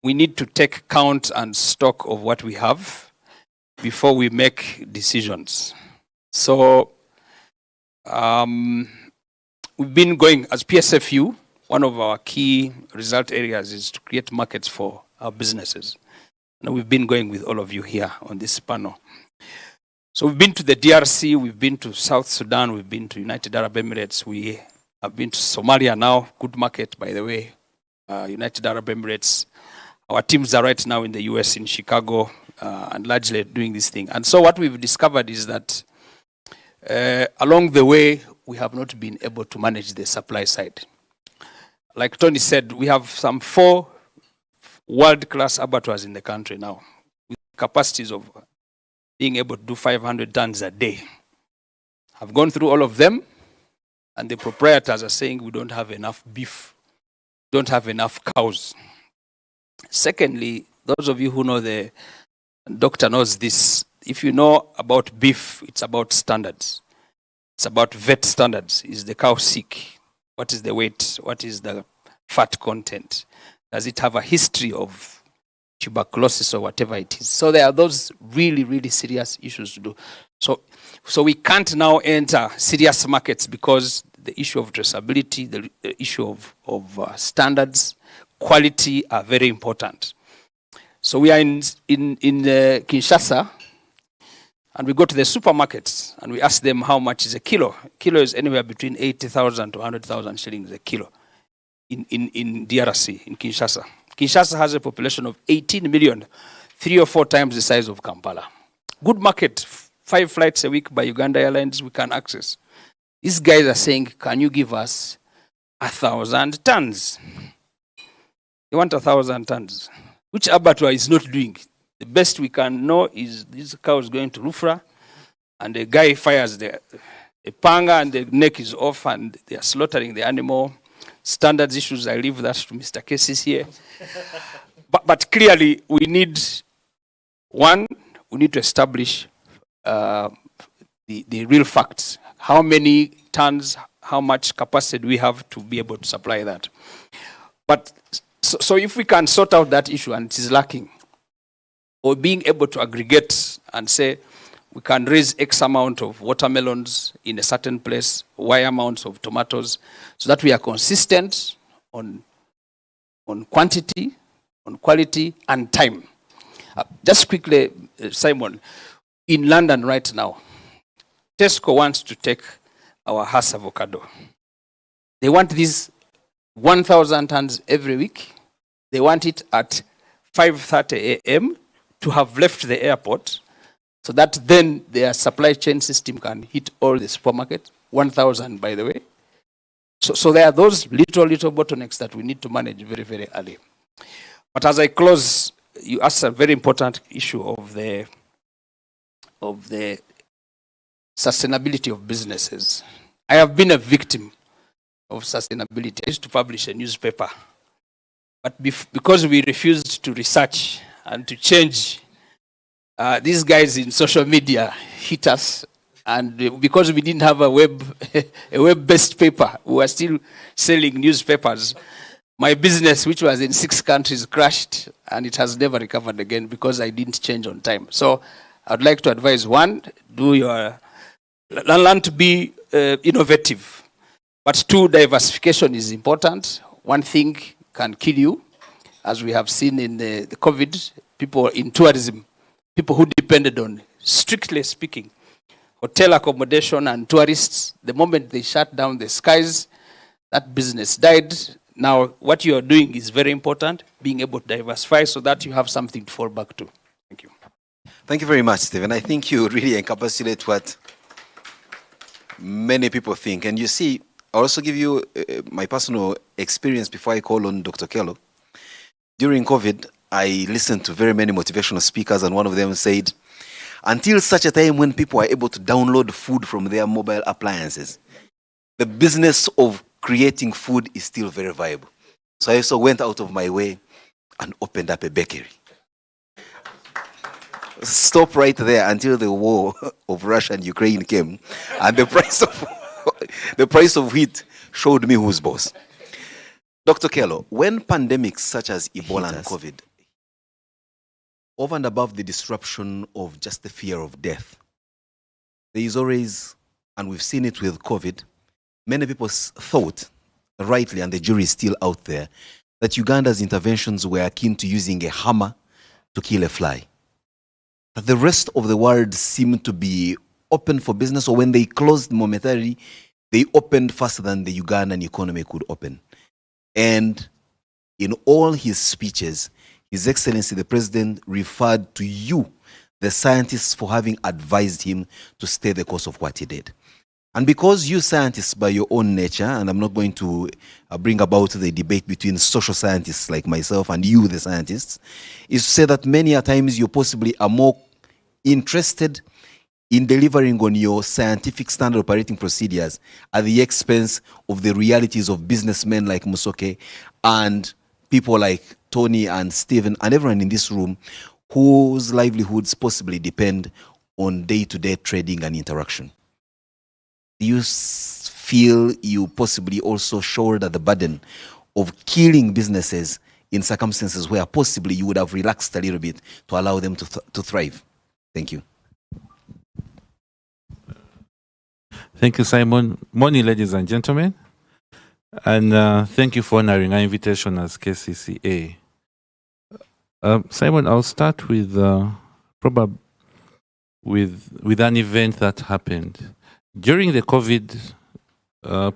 we need to take count and stock of what we have before we make decisions. So we've been going as PSFU. One of our key result areas is to create markets for our businesses. And we've been going with all of you here on this panel. So we've been to the DRC, we've been to South Sudan, we've been to United Arab Emirates, we have been to Somalia now, good market by the way, United Arab Emirates. Our teams are right now in the US, in Chicago, and largely doing this thing. And so what we've discovered is that along the way, we have not been able to manage the supply side. Like Tony said, we have some 4 world-class abattoirs in the country now, with capacities of being able to do 500 tons a day. I've gone through all of them, and the proprietors are saying we don't have enough beef, don't have enough cows. Secondly, those of you who know, the doctor knows this, if you know about beef, it's about standards. It's about vet standards. Is the cow sick? What is the weight? What is the fat content? Does it have a history of tuberculosis or whatever it is? So there are those really, really serious issues to do. So we can't now enter serious markets because the issue of traceability, the issue of standards, quality are very important. So we are in Kinshasa, and we go to the supermarkets and we ask them how much is a kilo. Kilo is anywhere between 80,000 to 100,000 shillings a kilo in DRC, in Kinshasa. Kinshasa has a population of 18 million, 3 or 4 times the size of Kampala. Good market, 5 flights a week by Uganda Airlines we can access. These guys are saying, can you give us 1,000 tons? They want 1,000 tons, which abattoir is not doing. The best we can know is this cow is going to Rufra, and the guy fires the panga and the neck is off and they are slaughtering the animal. Standards issues, I leave that to Mr. Cases here. but clearly we need to establish the real facts. How many tons, how much capacity do we have to be able to supply that? But so if we can sort out that issue and it is lacking, or being able to aggregate and say, we can raise X amount of watermelons in a certain place, Y amounts of tomatoes, so that we are consistent on quantity, on quality, and time. Just quickly, Simon, in London right now, Tesco wants to take our Hass avocado. They want these 1,000 tons every week. They want it at 5:30 a.m. to have left the airport, so that then their supply chain system can hit all the supermarkets, 1,000 by the way. So there are those little bottlenecks that we need to manage very, very early. But as I close, you asked a very important issue of the sustainability of businesses. I have been a victim of sustainability. I used to publish a newspaper, but because we refused to research and to change, these guys in social media hit us, and because we didn't have a web-based paper, we were still selling newspapers. My business, which was in 6 countries, crashed, and it has never recovered again because I didn't change on time. So I'd like to advise, 1, learn to be innovative. But 2, diversification is important. One thing can kill you, as we have seen in the COVID, people in tourism, people who depended on, strictly speaking, hotel accommodation and tourists. The moment they shut down the skies, that business died. Now, what you are doing is very important, being able to diversify so that you have something to fall back to. Thank you. Thank you very much, Stephen. I think you really encapsulate what many people think. And you see, I'll also give you my personal experience before I call on Dr. Kello. During COVID, I listened to very many motivational speakers, and one of them said, until such a time when people are able to download food from their mobile appliances, the business of creating food is still very viable. So I also went out of my way and opened up a bakery. Stop right there until the war of Russia and Ukraine came, and the price of wheat showed me who's boss. Dr. Kello, when pandemics such as Ebola and COVID, over and above the disruption of just the fear of death, there is always, and we've seen it with COVID, many people thought, rightly, and the jury is still out there, that Uganda's interventions were akin to using a hammer to kill a fly. That the rest of the world seemed to be open for business, or when they closed momentarily, they opened faster than the Ugandan economy could open. And in all his speeches, His Excellency the President referred to you, the scientists, for having advised him to stay the course of what he did. And because you scientists, by your own nature, and I'm not going to bring about the debate between social scientists like myself and you, the scientists, is to say that many a times you possibly are more interested in delivering on your scientific standard operating procedures at the expense of the realities of businessmen like Musoke and people like Tony and Stephen and everyone in this room whose livelihoods possibly depend on day-to-day trading and interaction. Do you feel you possibly also shoulder the burden of killing businesses in circumstances where possibly you would have relaxed a little bit to allow them to thrive? Thank you. Thank you, Simon. Morning, ladies and gentlemen. And thank you for honoring our invitation as Kcca. Simon, I'll start with probably with an event that happened. During the COVID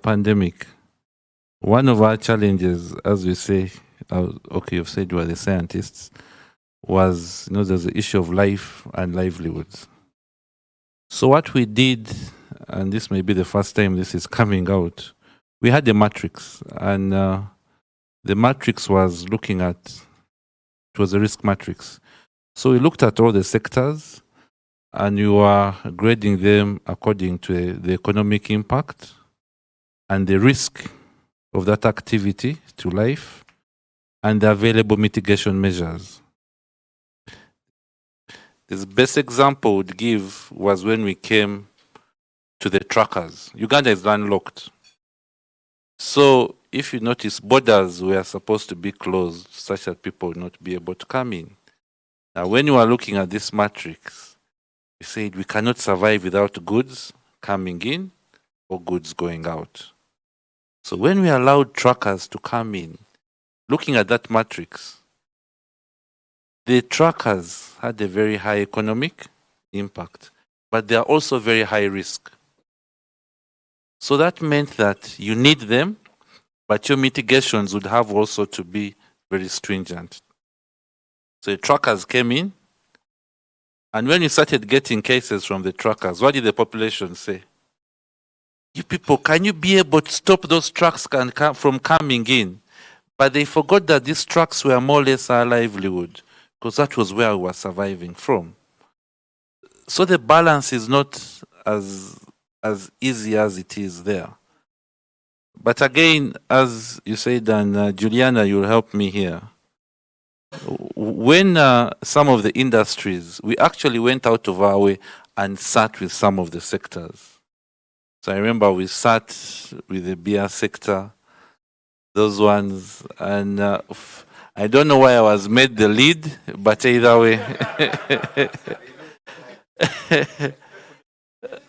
pandemic, one of our challenges, as we say, okay, you've said you are the scientists, was, there's the issue of life and livelihoods. So what we did, and this may be the first time this is coming out, we had a matrix, and the matrix was looking at, it was a risk matrix. So we looked at all the sectors, and you are grading them according to the economic impact and the risk of that activity to life and the available mitigation measures. The best example I would give was when we came to the truckers. Uganda is landlocked. So if you notice, borders were supposed to be closed such that people would not be able to come in. Now, when you are looking at this matrix, we said we cannot survive without goods coming in or goods going out. So when we allowed truckers to come in, looking at that matrix, the truckers had a very high economic impact, but they are also very high risk. So that meant that you need them, but your mitigations would have also to be very stringent. So the truckers came in, and when you started getting cases from the truckers, what did the population say? You people, can you be able to stop those trucks from coming in? But they forgot that these trucks were more or less our livelihood, because that was where we were surviving from. So the balance is not as easy as it is there. But again, as you said, and Juliana, you'll help me here. When some of the industries, we actually went out of our way and sat with some of the sectors. So I remember we sat with the beer sector, those ones, and I don't know why I was made the lead, but either way.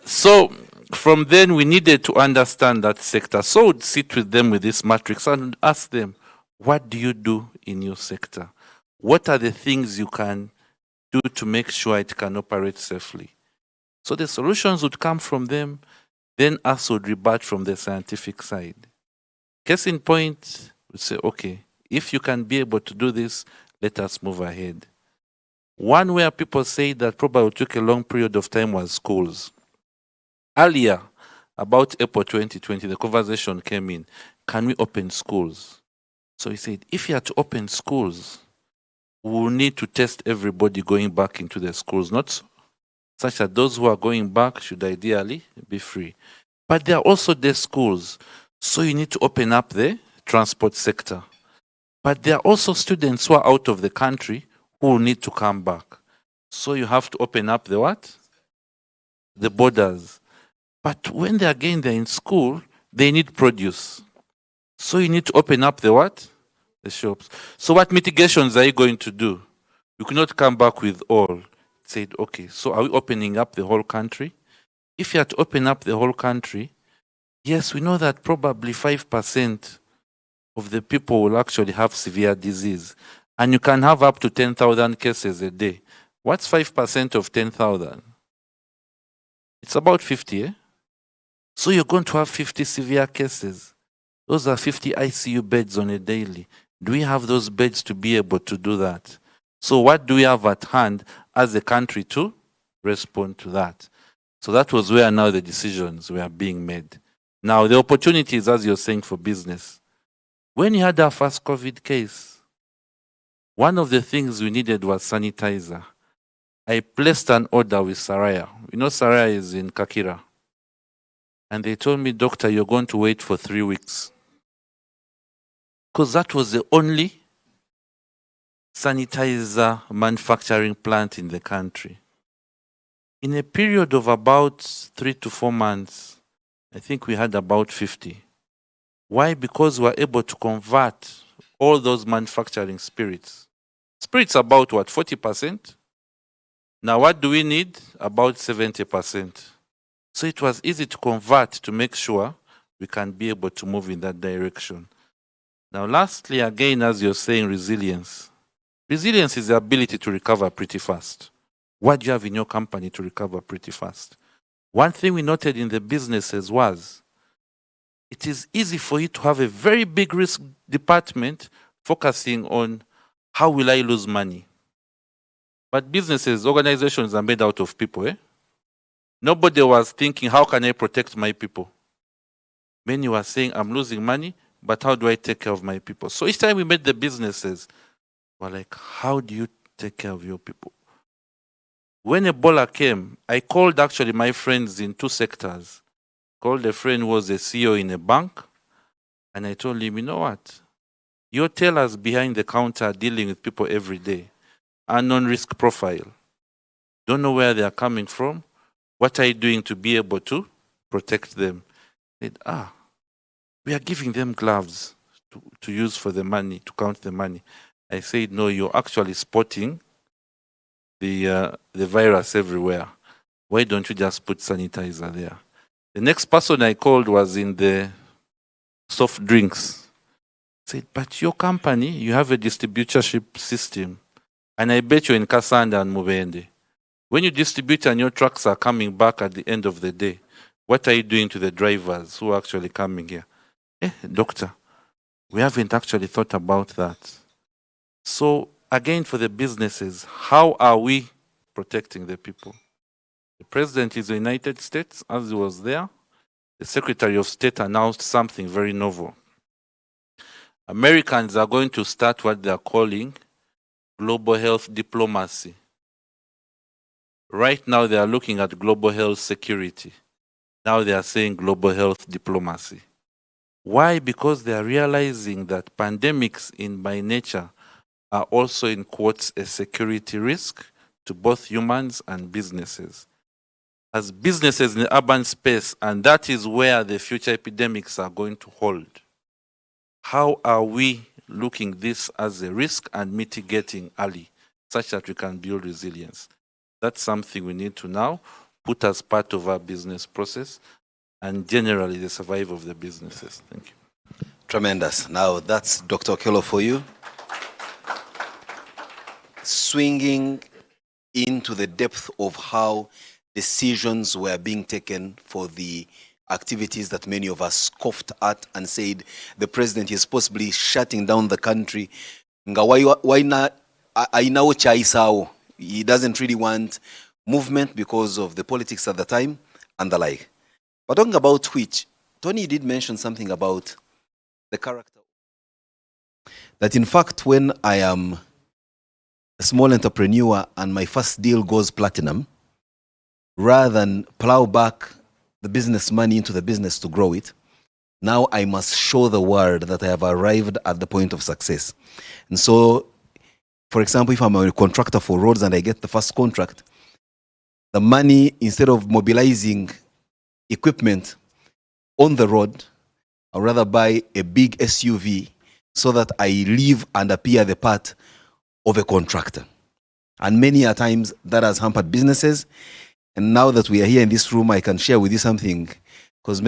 So from then we needed to understand that sector. So we'd sit with them with this matrix and ask them, what do you do in your sector? What are the things you can do to make sure it can operate safely? So the solutions would come from them, then us would rebut from the scientific side. Case in point, we'd say, okay, if you can be able to do this, let us move ahead. One where people say that probably took a long period of time was schools. Earlier, about April 2020, the conversation came in, can we open schools? So he said, if you are to open schools, we will need to test everybody going back into the schools, not such that those who are going back should ideally be free. But there are also the schools, so you need to open up the transport sector. But there are also students who are out of the country who will need to come back. So you have to open up the what? The borders. But when they're in school, they need produce. So you need to open up the what? The shops. So what mitigations are you going to do? You cannot come back with all. Said, okay, so are we opening up the whole country? If you have to open up the whole country, Yes, we know that probably 5% of the people will actually have severe disease. And you can have up to 10,000 cases a day. What's 5% of 10,000? It's about 50, eh? So you're going to have 50 severe cases. Those are 50 ICU beds on a daily. Do we have those beds to be able to do that? So what do we have at hand as a country to respond to that? So that was where now the decisions were being made. Now the opportunities, as you're saying, for business. When you had our first COVID case, one of the things we needed was sanitizer. I placed an order with Saraya. You know Saraya is in Kcca. And they told me, doctor, you're going to wait for 3 weeks. Because that was the only sanitizer manufacturing plant in the country. In a period of about 3 to 4 months, I think we had about 50. Why? Because we were able to convert all those manufacturing spirits. Spirits about what, 40%? Now what do we need? About 70%. So it was easy to convert to make sure we can be able to move in that direction. Now lastly, again, as you're saying, resilience. Resilience is the ability to recover pretty fast. What do you have in your company to recover pretty fast? One thing we noted in the businesses was it is easy for you to have a very big risk department focusing on how will I lose money. But businesses, organizations are made out of people. Eh? Nobody was thinking, how can I protect my people? Many were saying, I'm losing money, but how do I take care of my people? So each time we made the businesses, we're like, how do you take care of your people? When Ebola came, I called actually my friends in 2 sectors. Called a friend who was a CEO in a bank, and I told him, you know what? Your tellers behind the counter are dealing with people every day. Unknown risk profile. Don't know where they are coming from. What are you doing to be able to protect them? I said, we are giving them gloves to use for the money, to count the money. I said, no, you're actually spotting the virus everywhere. Why don't you just put sanitizer there? The next person I called was in the soft drinks. I said, but your company, you have a distributorship system. And I bet you're in Kasanda and Mubende. When you distribute and your trucks are coming back at the end of the day, what are you doing to the drivers who are actually coming here? Doctor, we haven't actually thought about that. So again, for the businesses, how are we protecting the people? The president is the United States, as he was there. The Secretary of State announced something very novel. Americans are going to start what they are calling global health diplomacy. Right now, they are looking at global health security. Now they are saying global health diplomacy. Why? Because they are realizing that pandemics by nature are also, in quotes, a security risk to both humans and businesses. As businesses in the urban space, and that is where the future epidemics are going to hold. How are we looking this as a risk and mitigating early, such that we can build resilience? That's something we need to now put as part of our business process and generally the survival of the businesses. Thank you. Tremendous. Now that's Dr. Okello for you. Swinging into the depth of how decisions were being taken for the activities that many of us scoffed at and said the president is possibly shutting down the country. He doesn't really want movement because of the politics at the time and the like. But talking about which, Tony did mention something about the character. That in fact, when I am a small entrepreneur and my first deal goes platinum, rather than plow back the business money into the business to grow it, now I must show the world that I have arrived at the point of success. And so, for example, if I'm a contractor for roads and I get the first contract, the money, instead of mobilizing equipment on the road, I'd rather buy a big SUV so that I live and appear the part of a contractor. And many a times that has hampered businesses. And now that we are here in this room, I can share with you something because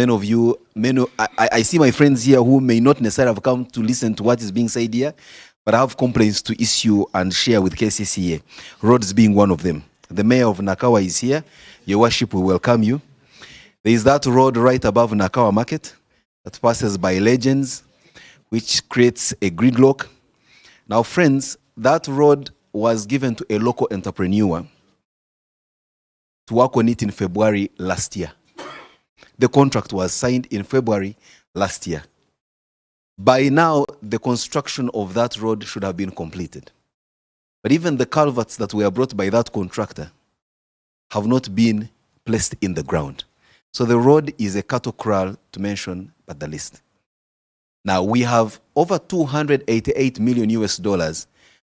I see my friends here who may not necessarily have come to listen to what is being said here, but I have complaints to issue and share with Kcca, roads being one of them. The mayor of Nakawa is here. Your worship, we welcome you. There is that road right above Nakawa Market that passes by Legends, which creates a gridlock. Now, friends, that road was given to a local entrepreneur to work on it in February last year. The contract was signed in February last year. By now, the construction of that road should have been completed. But even the culverts that were brought by that contractor have not been placed in the ground. So the road is a cattle kraal, to mention but the least. Now, we have over 288 million US dollars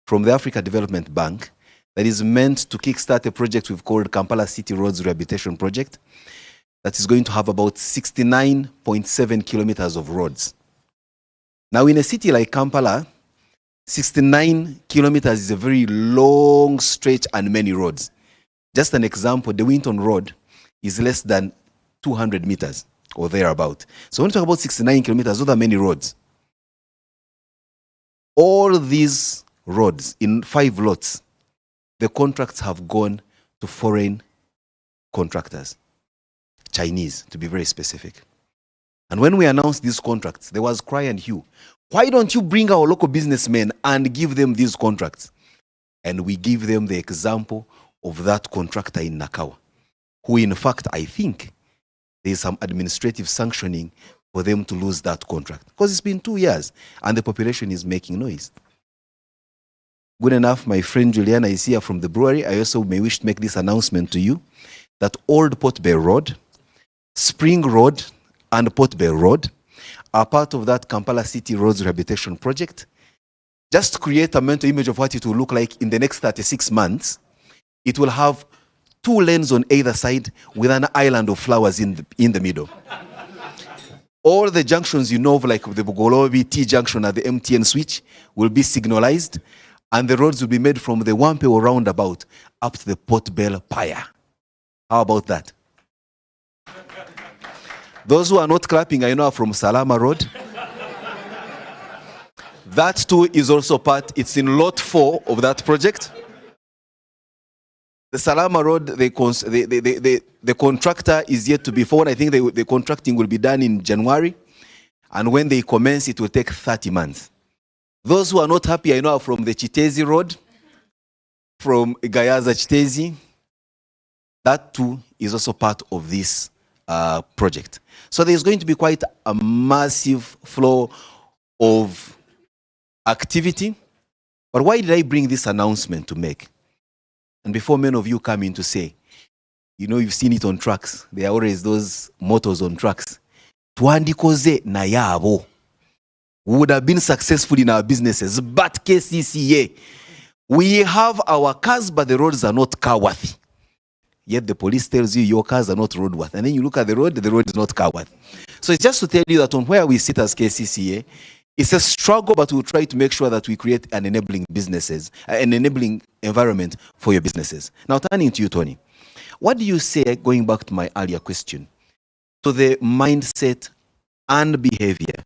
from the Africa Development Bank that is meant to kickstart a project we've called Kampala City Roads Rehabilitation Project that is going to have about 69.7 kilometers of roads. Now, in a city like Kampala, 69 kilometers is a very long stretch and many roads. Just an example, the Winton Road is less than 200 meters or thereabout. So when we talk about 69 kilometers, those are many roads. All these roads in 5 lots, the contracts have gone to foreign contractors. Chinese, to be very specific. And when we announced these contracts, there was cry and hue. Why don't you bring our local businessmen and give them these contracts? And we give them the example of that contractor in Nakawa, who in fact, I think, there is some administrative sanctioning for them to lose that contract. Because it's been 2 years and the population is making noise. Good enough, my friend Juliana is here from the brewery. I also may wish to make this announcement to you that Old Port Bay Road, Spring Road, and Port Bay Road are part of that Kampala City Roads Rehabilitation Project. Just to create a mental image of what it will look like in the next 36 months, it will have 2 lanes on either side with an island of flowers in the middle. All the junctions you know, like the Bugolobi T junction at the MTN switch, will be signalized, and the roads will be made from the Wampeo roundabout up to the Port Bell Pier. How about that? Those who are not clapping, I know, are from Salama Road. That too is also part, it's in lot 4 of that project. The Salama Road, the contractor is yet to be forward. I think the contracting will be done in January. And when they commence, it will take 30 months. Those who are not happy, I know, are from the Chitezi Road, from Gayaza Chitezi. That too is also part of this project. So there's going to be quite a massive flow of activity. But why did I bring this announcement to make? And before many of you come in to say, you know, you've seen it on trucks. There are always those mottos on trucks. Twandikoze na yabo. We would have been successful in our businesses, but Kcca, we have our cars, but the roads are not car-worthy. Yet the police tells you your cars are not road-worthy. And then you look at the road is not car-worthy. So it's just to tell you that on where we sit as Kcca, it's a struggle, but we'll try to make sure that we create an enabling environment for your businesses. Now, turning to you, Tony, what do you say, going back to my earlier question, to the mindset and behavior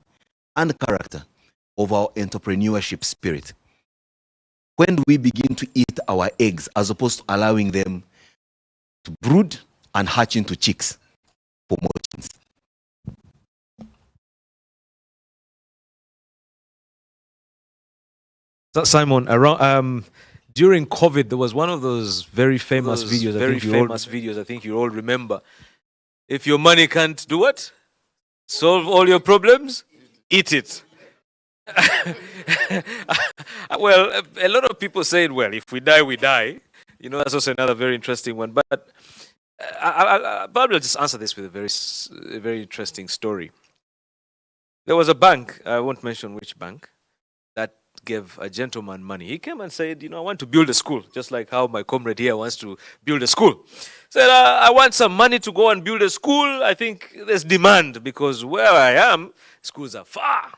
and character of our entrepreneurship spirit? When do we begin to eat our eggs as opposed to allowing them to brood and hatch into chicks for more chins? Simon, around during COVID, there was one of those very famous videos. I think you all remember. If your money can't do what? Solve all your problems? Eat it. Well, a lot of people say, well, if we die, we die. You know, that's also another very interesting one. But I'll probably just answer this with a very interesting story. There was a bank, I won't mention which bank, that gave a gentleman money. He came and said, you know, I want to build a school, just like how my comrade here wants to build a school. Said, I want some money to go and build a school. I think there's demand because where I am, schools are far.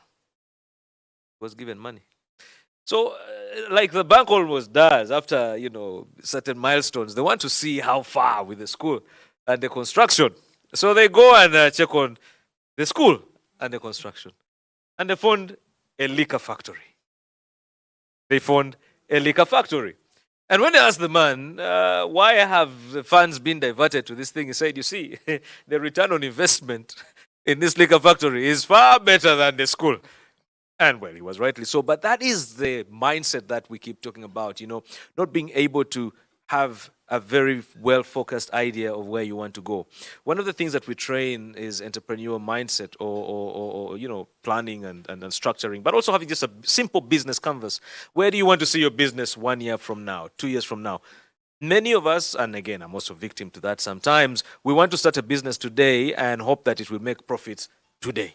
Was given money. So, like the bank almost does, after, you know, certain milestones, they want to see how far with the school and the construction. So they go and check on the school and the construction. And they found a liquor factory. They found a liquor factory. And when they asked the man, why have the funds been diverted to this thing, he said, you see, the return on investment in this liquor factory is far better than the school. And well, he was rightly so. But that is the mindset that we keep talking about, not being able to have a very well-focused idea of where you want to go. One of the things that we train is entrepreneurial mindset or planning and structuring, but also having just a simple business canvas. Where do you want to see your business 1 year from now, 2 years from now? Many of us, and again, I'm also victim to that sometimes, we want to start a business today and hope that it will make profits today.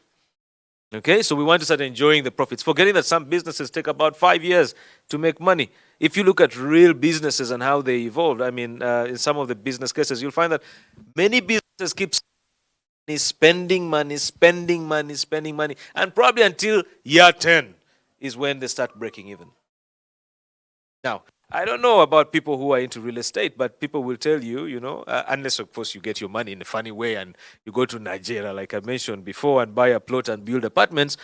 Okay, so we want to start enjoying the profits, forgetting that some businesses take about 5 years to make money. If you look at real businesses and how they evolved, I mean, in some of the business cases, you'll find that many businesses keep spending money, and probably until year 10 is when they start breaking even. Now, I don't know about people who are into real estate, but people will tell you, unless of course you get your money in a funny way and you go to Nigeria, like I mentioned before, and buy a plot and build apartments,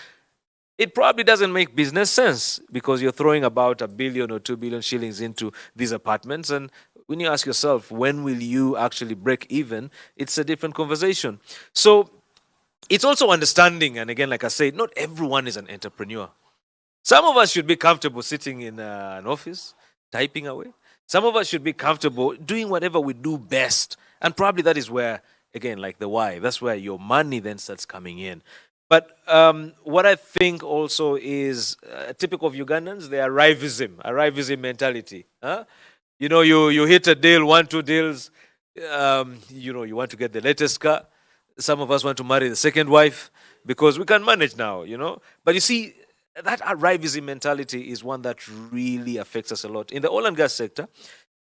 it probably doesn't make business sense because you're throwing about 1 billion or 2 billion shillings into these apartments. And when you ask yourself, when will you actually break even? It's a different conversation. So it's also understanding, and again, like I said, not everyone is an entrepreneur. Some of us should be comfortable sitting in an office, typing away. Some of us should be comfortable doing whatever we do best. And probably that is where, again, like the why, that's where your money then starts coming in. But what I think also is typical of Ugandans, the arrivism mentality. Huh? You hit a deal, 1, 2 deals, you want to get the latest car. Some of us want to marry the second wife because we can manage now, But you see, that arrivism mentality is one that really affects us a lot. In the oil and gas sector,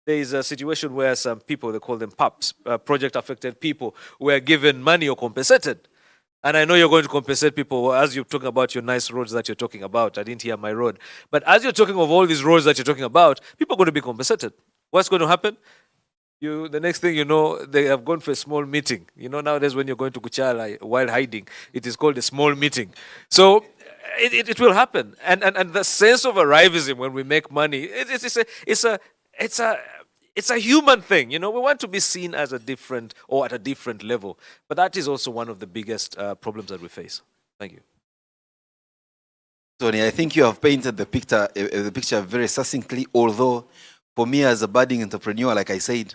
there is a situation where some people, they call them PAPs, project-affected people, were given money or compensated. And I know you're going to compensate people as you're talking about your nice roads that you're talking about. I didn't hear my road. But as you're talking of all these roads that you're talking about, people are going to be compensated. What's going to happen? The next thing you know, they have gone for a small meeting. Nowadays when you're going to Kcca while hiding, it is called a small meeting. So it will happen. And the sense of arrivism when we make money, it's a human thing. We want to be seen as a different or at a different level. But that is also one of the biggest problems that we face. Thank you. Tony, I think you have painted the picture very succinctly, although for me as a budding entrepreneur, like I said,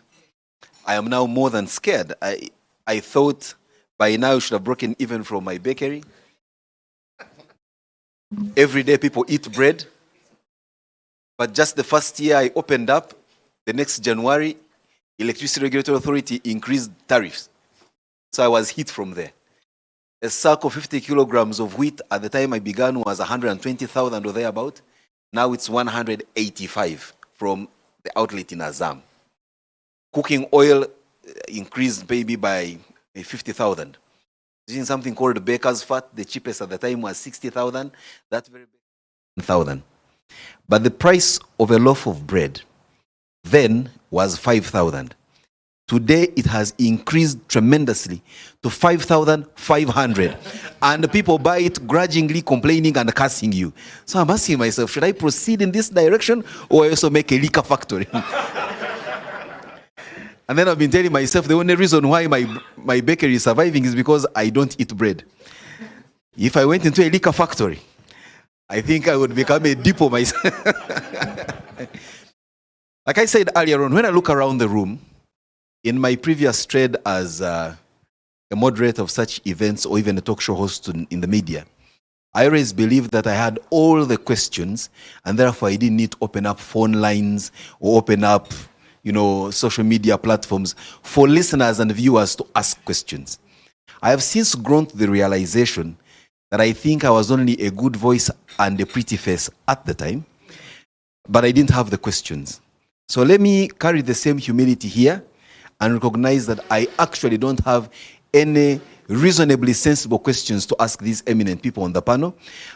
I am now more than scared. I thought by now I should have broken even from my bakery. Every day people eat bread. But just the first year I opened up, the next January, Electricity Regulatory Authority increased tariffs. So I was hit from there. A sack of 50 kilograms of wheat at the time I began was 120,000 or thereabout. Now it's 185 from the outlet in Azam. Cooking oil increased maybe by 50,000. Using something called baker's fat, the cheapest at the time was 60,000. That very 1,000. But the price of a loaf of bread then was 5,000. Today it has increased tremendously to 5,500. And people buy it grudgingly, complaining and cursing you. So I'm asking myself, should I proceed in this direction or I also make a liquor factory? And then I've been telling myself the only reason why my bakery is surviving is because I don't eat bread. If I went into a liquor factory, I think I would become a depot myself. Like I said earlier on, when I look around the room, in my previous trade as a moderator of such events or even a talk show host in the media, I always believed that I had all the questions and therefore I didn't need to open up phone lines or open up social media platforms for listeners and viewers to ask questions. I have since grown to the realization that I think I was only a good voice and a pretty face at the time, but I didn't have the questions. So let me carry the same humility here and recognize that I actually don't have any reasonably sensible questions to ask these eminent people on the panel,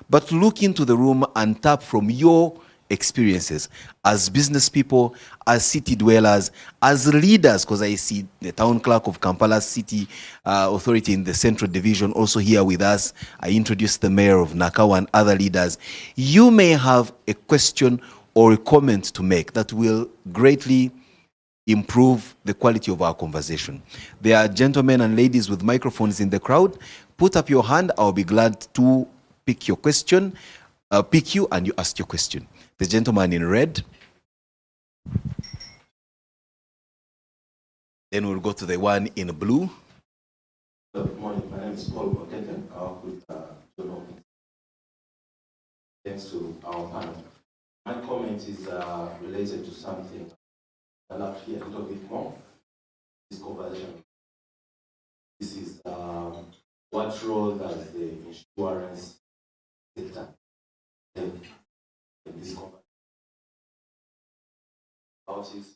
but look into the room and tap from your experiences as business people, as city dwellers, as leaders, because I see the town clerk of Kampala City Authority in the Central Division also here with us. I introduced the mayor of Nakawa and other leaders. You may have a question or a comment to make that will greatly improve the quality of our conversation. There are gentlemen and ladies with microphones in the crowd. Put up your hand. I'll be glad to pick your question, pick you, and you ask your question. The gentleman in red. Then we'll go to the one in blue. Good morning. My name is Paul Mokeke. I work with John. Thanks to our panel. My comment is related to something I'd love to hear a little bit more. This conversation. This is what role does the insurance sector play in this conversation? How is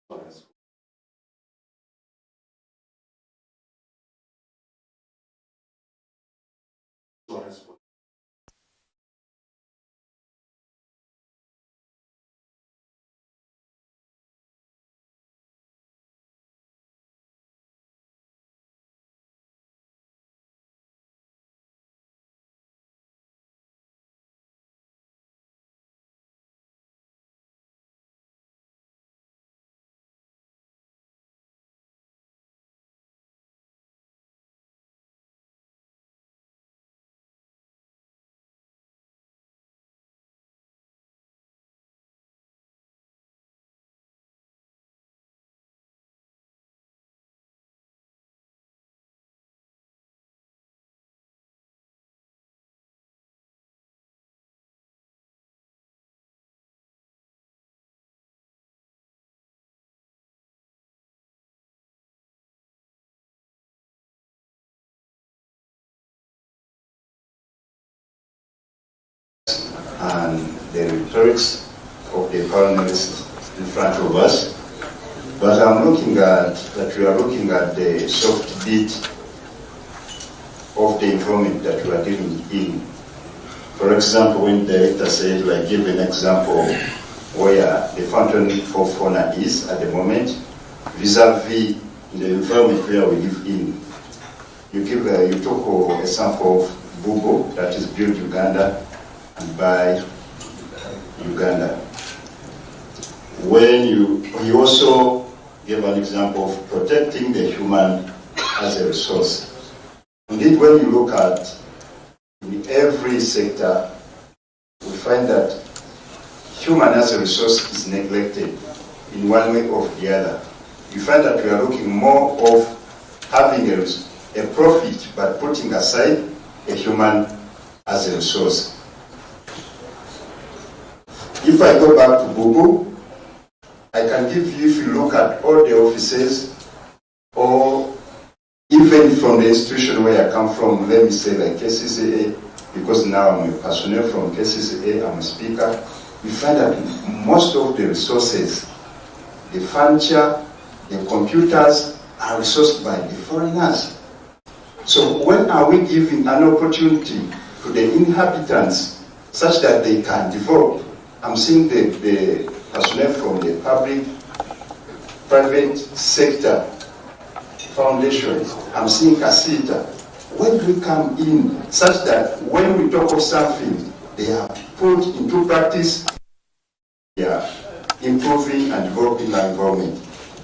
insurance? And the rhetorics of the panelists in front of us. But I'm looking at that we are looking at the soft bit of the environment that we are dealing in. For example, when the director said, like, give an example where the fountain for fauna is at the moment, vis-a-vis the environment where we live in. You took a sample of Bubo, that is built Uganda, and by Uganda. When you also gave an example of protecting the human as a resource. Indeed, when you look at in every sector, we find that human as a resource is neglected in one way or the other. You find that we are looking more of having a profit, but putting aside a human as a resource. If I go back to Bubu, I can give you, if you look at all the offices, or even from the institution where I come from, let me say like Kcca, because now I'm a personnel from Kcca, I'm a speaker, you find that most of the resources, the furniture, the computers, are resourced by the foreigners. So when are we giving an opportunity to the inhabitants such that they can develop? I'm seeing the personnel from the private sector foundations. I'm seeing Kcca. When do we come in such that when we talk of something, they are put into practice, they are improving and developing our environment.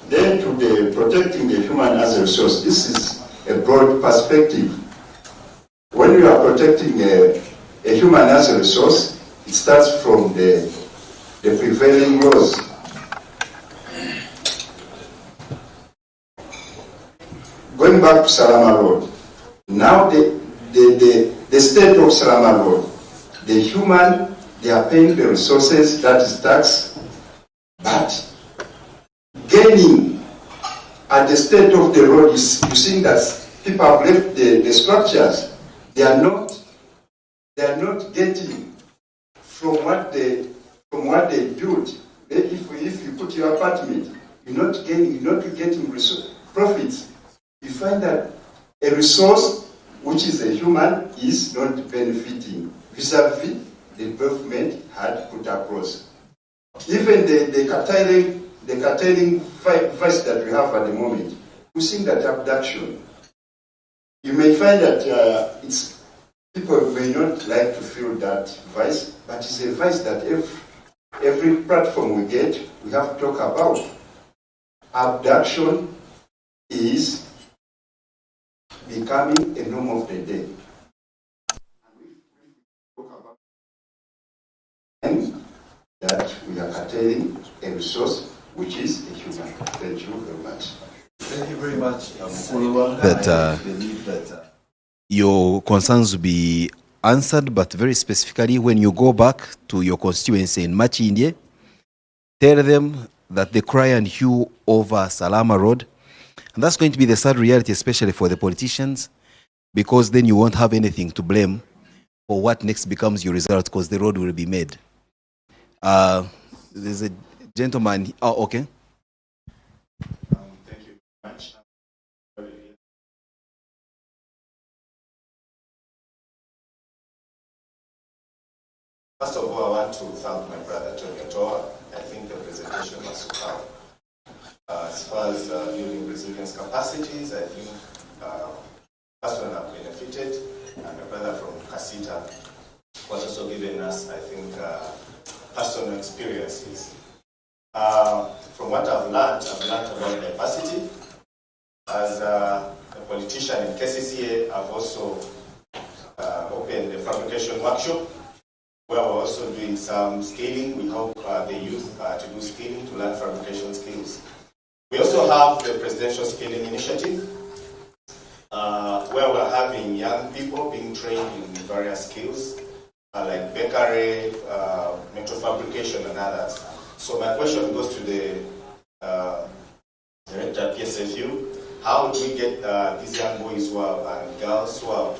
Then to the protecting the human as a resource, this is a broad perspective. When we are protecting a human as a resource, it starts from the prevailing laws. Going back to Salama Road, now the state of Salama Road, the human, they are paying the resources, that is tax, but gaining at the state of the road, you see that people have left the structures. They are not getting from what they built. If you put your apartment, you're not getting profits. You find that a resource which is a human is not benefiting. vis-a-vis the development had put across. Even the curtailing vice that we have at the moment, we think that abduction. You may find that people may not like to feel that vice, but it's a vice that every platform we get, we have to talk about. Abduction is becoming a norm of the day. And that we are curtailing a resource which is a human. Thank you very much. Thank you very much, I believe that your concerns will be answered, but very specifically, when you go back to your constituency in Machindye, tell them that they cry and hew over Salama Road. And that's going to be the sad reality, especially for the politicians, because then you won't have anything to blame for what next becomes your result, because the road will be made. There's a gentleman. Oh, okay. Thank you very much. First of all, I want to thank my brother Tony Otoa. I think the presentation was superb. As far as building resilience capacities, I think personally I've benefited, and my brother from Kcca was also giving us, I think, personal experiences. From what I've learned about diversity. As a politician in Kcca, I've also opened a fabrication workshop where we're also doing some scaling. We help the youth to do scaling, to learn fabrication skills. We also have the Presidential Scaling Initiative, where we're having young people being trained in various skills, like bakery, metal fabrication, and others. So my question goes to the Director of PSFU. How do we get these young boys who are, and girls who are,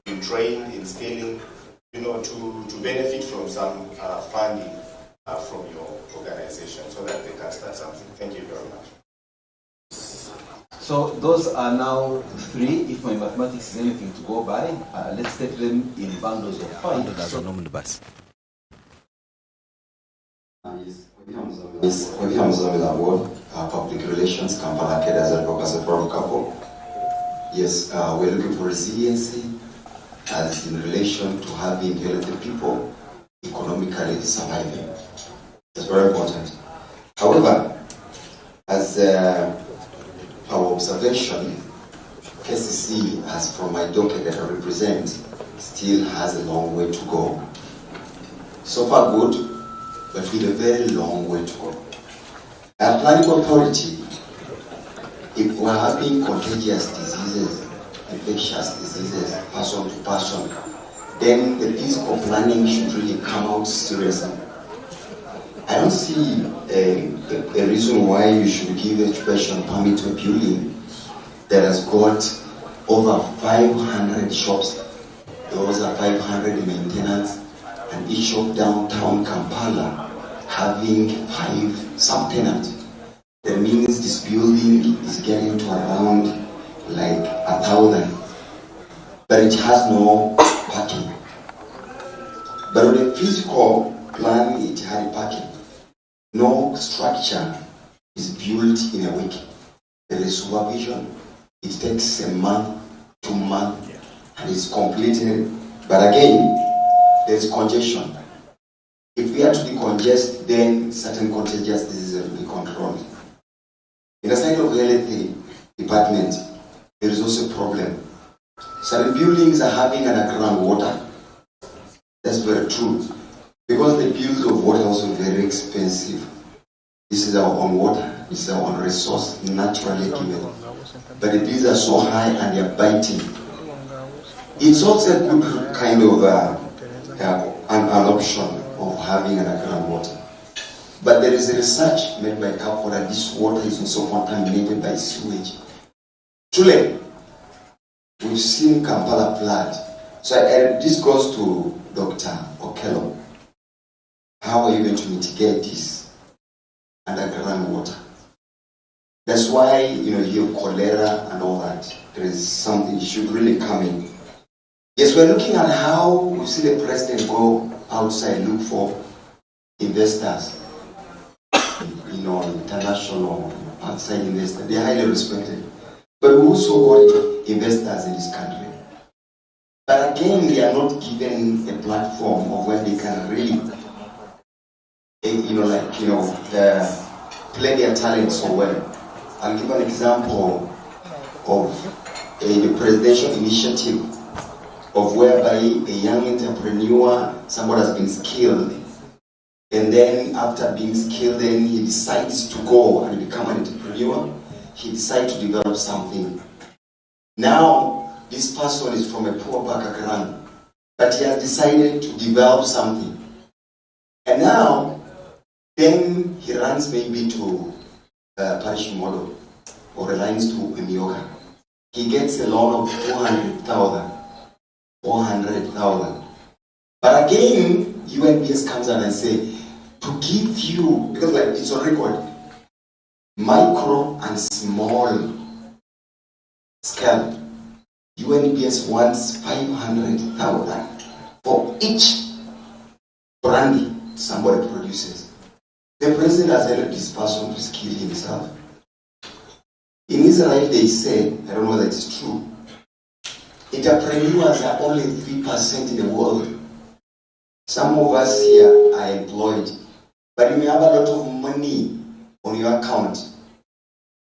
been trained in scaling, to benefit from some funding from your organization so that they can start something? Thank you very much. So those are now 3. If my mathematics is anything to go by, let's take them in bundles of 5. Yes, William Zamila Award, Public Relations, Kampala Kcca as a proud couple. Yes, we're looking for resiliency as in relation to having healthy people economically surviving. That's very important. However, as our observation, KCC, as from my docket that I represent, still has a long way to go. So far good, but with a very long way to go. Our planning authority, if we're having contagious diseases, infectious diseases, person to person, then the physical planning should really come out seriously. I don't see a reason why you should give a occupation permit to a building that has got over 500 shops. Those are 500 maintenance, and each shop downtown Kampala having 5 subtenants. That means this building is getting to around like 1,000, but it has no parking. But on the physical plan, it had parking. No structure is built in a week. There is supervision. It takes a month, 2 months, and it's completed. But again, there's congestion. If we are to decongest, then certain contagious diseases will be controlled. In the side of the health department, there is also a problem. Certain buildings are having underground water. That's very true. Because the bills of water are also very expensive. This is our own water, this is our own resource, naturally given. But the bills are so high and they are biting. It's also a good kind of an option of having underground water. But there is a research made by Kcca that this water is also contaminated by sewage. Truly, we've seen Kampala flood. So this goes to Dr. Okello. How are you going to mitigate this underground water? That's why, you have cholera and all that. There is something should really come in. Yes, we're looking at how we see the president go outside, look for investors, international outside investors. They're highly respected. But we also got investors in this country. But again, they are not given a platform of where they can really, play their talent so well. I'll give an example of the presidential initiative of whereby a young entrepreneur, somebody has been skilled, and then after being skilled, then he decides to go and become an entrepreneur. He decides to develop something. Now, this person is from a poor background, but he has decided to develop something. And now, then he runs maybe to Parish Model or Reliance to Emioka. He gets a loan of 400,000. But again, UNBS comes out and say, to give you, because like it's on record, micro and small scale, UNBS wants 500,000 for each brandy somebody produces. The president has helped this person to skill himself. In Israel, they say, I don't know whether it's true, entrepreneurs are only 3% in the world. Some of us here are employed, but you may have a lot of money on your account.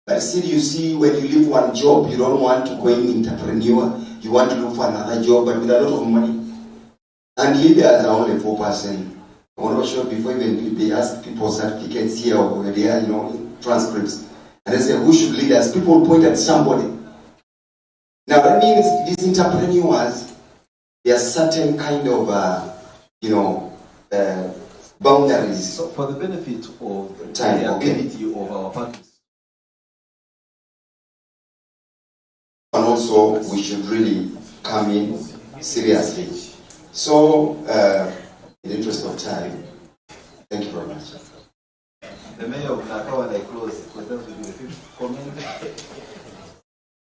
But still, you see, when you leave one job, you don't want to go in entrepreneur. You want to look for another job, but with a lot of money. And leaders are only 4%. I want to show before even they ask people certificates here or there, transcripts. And they say, who should lead us? People point at somebody. Now that means these entrepreneurs, there are certain kind of, boundaries. So for the benefit of time, the ability of our partners. And also, we should really come in seriously. So, in the interest of time, thank you very much. The mayor of Nakawa, I close because that will be the fifth comment.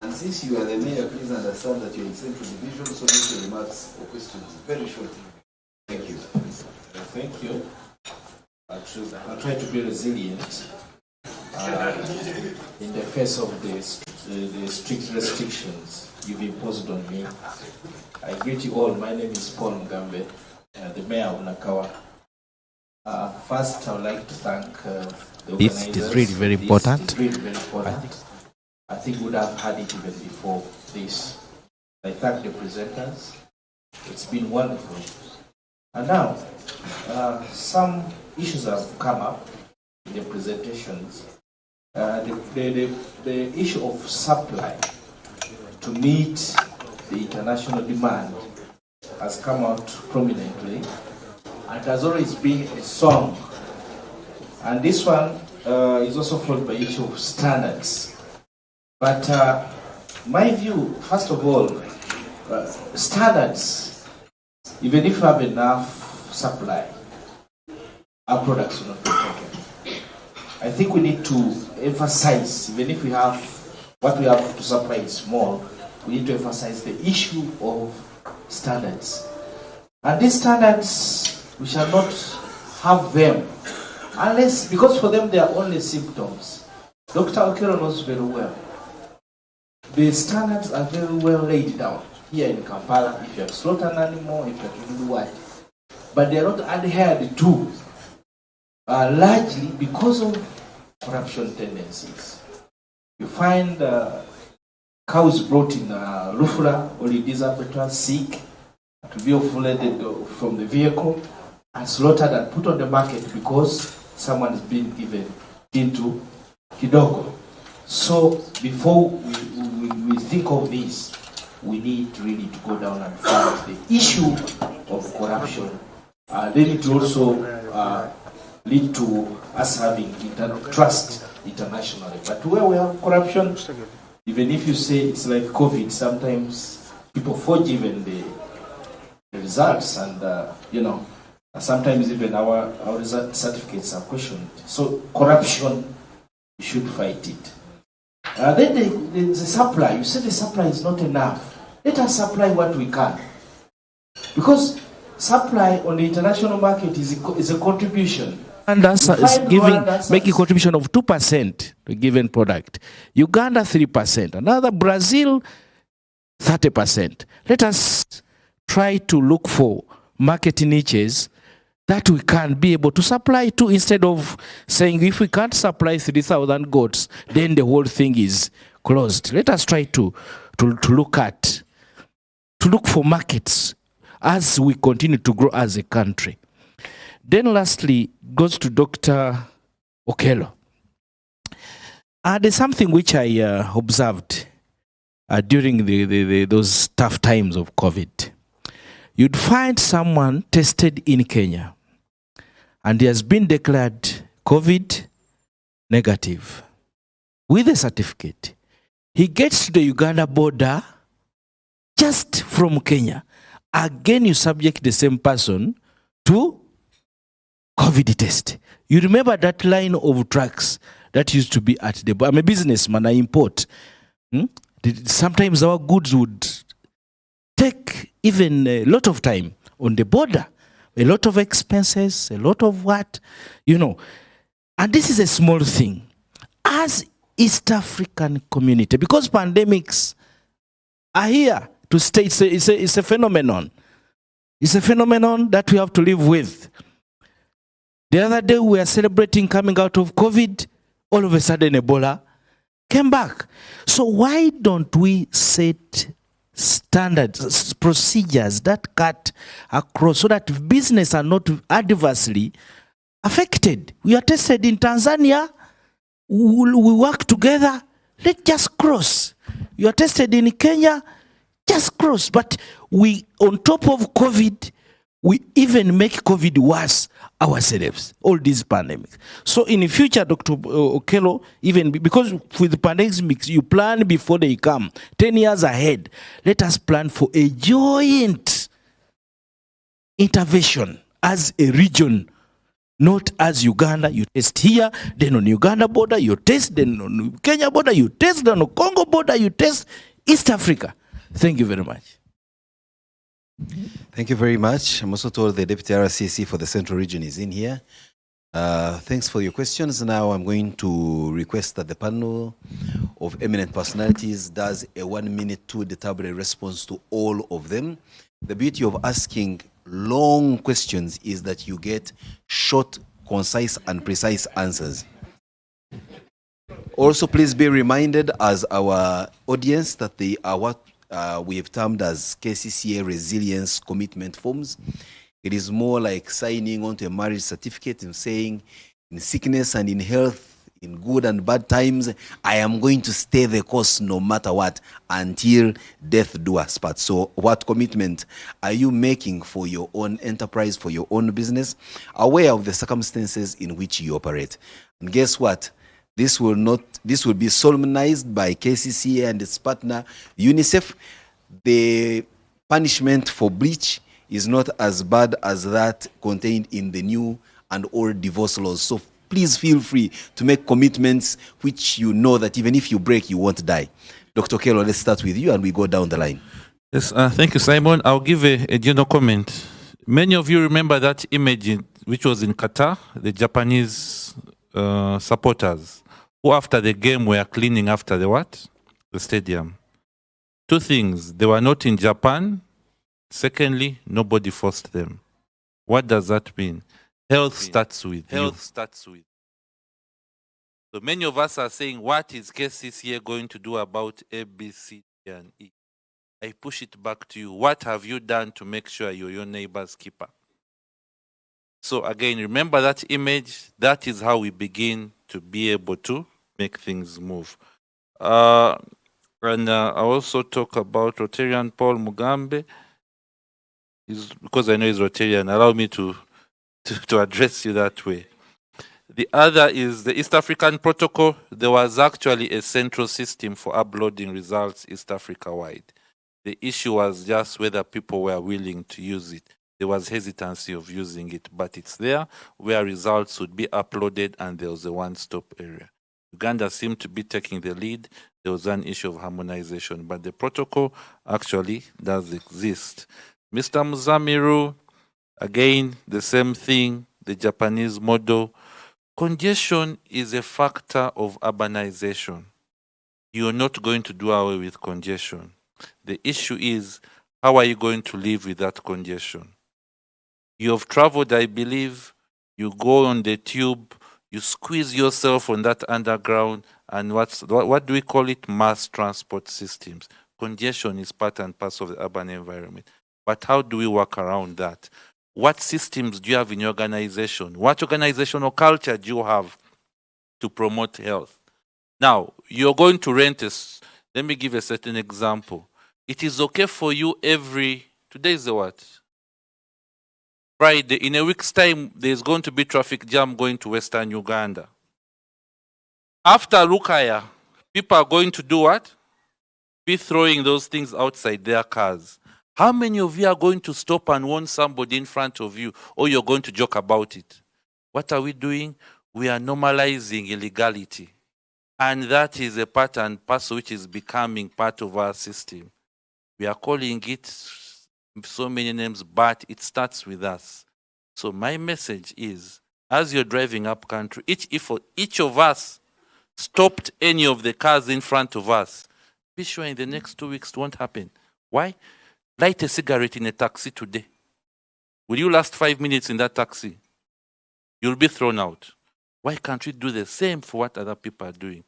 And since you are the mayor, please understand that you're in central division, so make your remarks or questions very short. Thank you. Thank you. I'll try to be resilient in the face of the strict restrictions you've imposed on me. I greet you all. My name is Paul Mugambe, the mayor of Nakawa. First, I would like to thank the organizers. It is really very important. It's really very important. I think we would have had it even before this. I thank the presenters. It's been wonderful. And now, some issues have come up in the presentations. The issue of supply to meet the international demand has come out prominently and has always been a song. And this one is also followed by issue of standards. But my view, first of all, standards, even if you have enough supply, our products will not be taken. I think we need to emphasize, even if we have what we have to supply is small, we need to emphasize the issue of standards. And these standards, we shall not have them unless, because for them they are only symptoms. Dr. Okero knows very well. The standards are very well laid down. Here in Kampala, if you have slaughtered an animal, if you have to do what. But they are not adhered to, largely because of corruption tendencies. You find cows brought in Lufula or in these abattoirs sick, to be offloaded from the vehicle and slaughtered and put on the market because someone has been given into kidogo. So before we think of this, we need really to go down and fight the issue of corruption. They need to also lead to us having trust internationally. But where we have corruption, even if you say it's like COVID, sometimes people forge even the results, and sometimes even our result certificates are questioned. So corruption, we should fight it. Then the supply, you say the supply is not enough. Let us supply what we can. Because supply on the international market is a contribution. And that's making contribution of 2% to a given product. Uganda 3%. Another Brazil 30%. Let us try to look for market niches that we can be able to supply to, instead of saying if we can't supply 3,000 goats, then the whole thing is closed. Let us try to look for markets as we continue to grow as a country. Then lastly, goes to Dr. Okello. There's something which I observed during those tough times of COVID. You'd find someone tested in Kenya and he has been declared COVID negative with a certificate. He gets to the Uganda border just from Kenya. Again, you subject the same person to COVID test. You remember that line of trucks that used to be at the border? I'm a businessman, I import. Sometimes our goods would take even a lot of time on the border. A lot of expenses, a lot of what, And this is a small thing. As East African community, because pandemics are here to stay, it's a phenomenon. It's a phenomenon that we have to live with. The other day we were celebrating coming out of COVID, all of a sudden Ebola came back. So why don't we set standards, procedures that cut across so that business are not adversely affected? We are tested in Tanzania, we work together, let's just cross. You are tested in Kenya, just cross. But we, on top of COVID, we even make COVID worse ourselves, all these pandemics. So in the future, Dr. Okello, even because with the pandemics, you plan before they come, 10 years ahead. Let us plan for a joint intervention as a region, not as Uganda. You test here, then on Uganda border, you test, then on Kenya border, you test, then on Congo border, you test, East Africa. Thank you very much. Thank you very much. I'm also told the Deputy RCC for the Central Region is in here. Thanks for your questions. Now I'm going to request that the panel of eminent personalities does a 1 minute to the table response to all of them. The beauty of asking long questions is that you get short, concise, and precise answers. Also, please be reminded as our audience that they are what we have termed as Kcca resilience commitment forms. It is more like signing onto a marriage certificate and saying, in sickness and in health, in good and bad times, I am going to stay the course no matter what until death do us part. So what commitment are you making for your own enterprise, for your own business, aware of the circumstances in which you operate? And guess what? This will be solemnized by Kcca and its partner UNICEF. The punishment for breach is not as bad as that contained in the new and old divorce laws. So please feel free to make commitments which you know that even if you break, you won't die. Dr. Okello, let's start with you and we go down the line. Yes, thank you, Simon. I'll give a general comment. Many of you remember that image which was in Qatar, the Japanese supporters, who after the game were cleaning after the what? The stadium. Two things. They were not in Japan. Secondly, nobody forced them. What does that mean? Health starts with you. So many of us are saying, what is Kcca going to do about A, B, C, D, and E? I push it back to you. What have you done to make sure you're your neighbor's keeper? So again, remember that image. That is how we begin to be able to make things move. And I also talk about Rotarian Paul Mugambe. Because I know he's Rotarian, allow me to address you that way. The other is the East African Protocol. There was actually a central system for uploading results East Africa-wide. The issue was just whether people were willing to use it. There was hesitancy of using it, but it's there where results would be uploaded and there was a one-stop area. Uganda seemed to be taking the lead. There was an issue of harmonization, but the protocol actually does exist. Mr. Muzamiru, again, the same thing, the Japanese model. Congestion is a factor of urbanization. You're not going to do away with congestion. The issue is, how are you going to live with that congestion? You have traveled, I believe, you go on the tube, you squeeze yourself on that underground, and what do we call it? Mass transport systems. Congestion is part and parcel of the urban environment. But how do we work around that? What systems do you have in your organization? What organizational culture do you have to promote health? Now, you're going to rent a, let me give a certain example. It is okay for you today is the what? Friday. In a week's time, there's going to be traffic jam going to Western Uganda. After Lukaya, people are going to do what? Be throwing those things outside their cars. How many of you are going to stop and warn somebody in front of you, or you're going to joke about it? What are we doing? We are normalizing illegality. And that is a part and parcel which is becoming part of our system. We are calling it so many names, but it starts with us. So my message is, as you're driving up country, if each of us stopped any of the cars in front of us, be sure in the next 2 weeks it won't happen. Why? Light a cigarette in a taxi today. Will you last 5 minutes in that taxi? You'll be thrown out. Why can't we do the same for what other people are doing?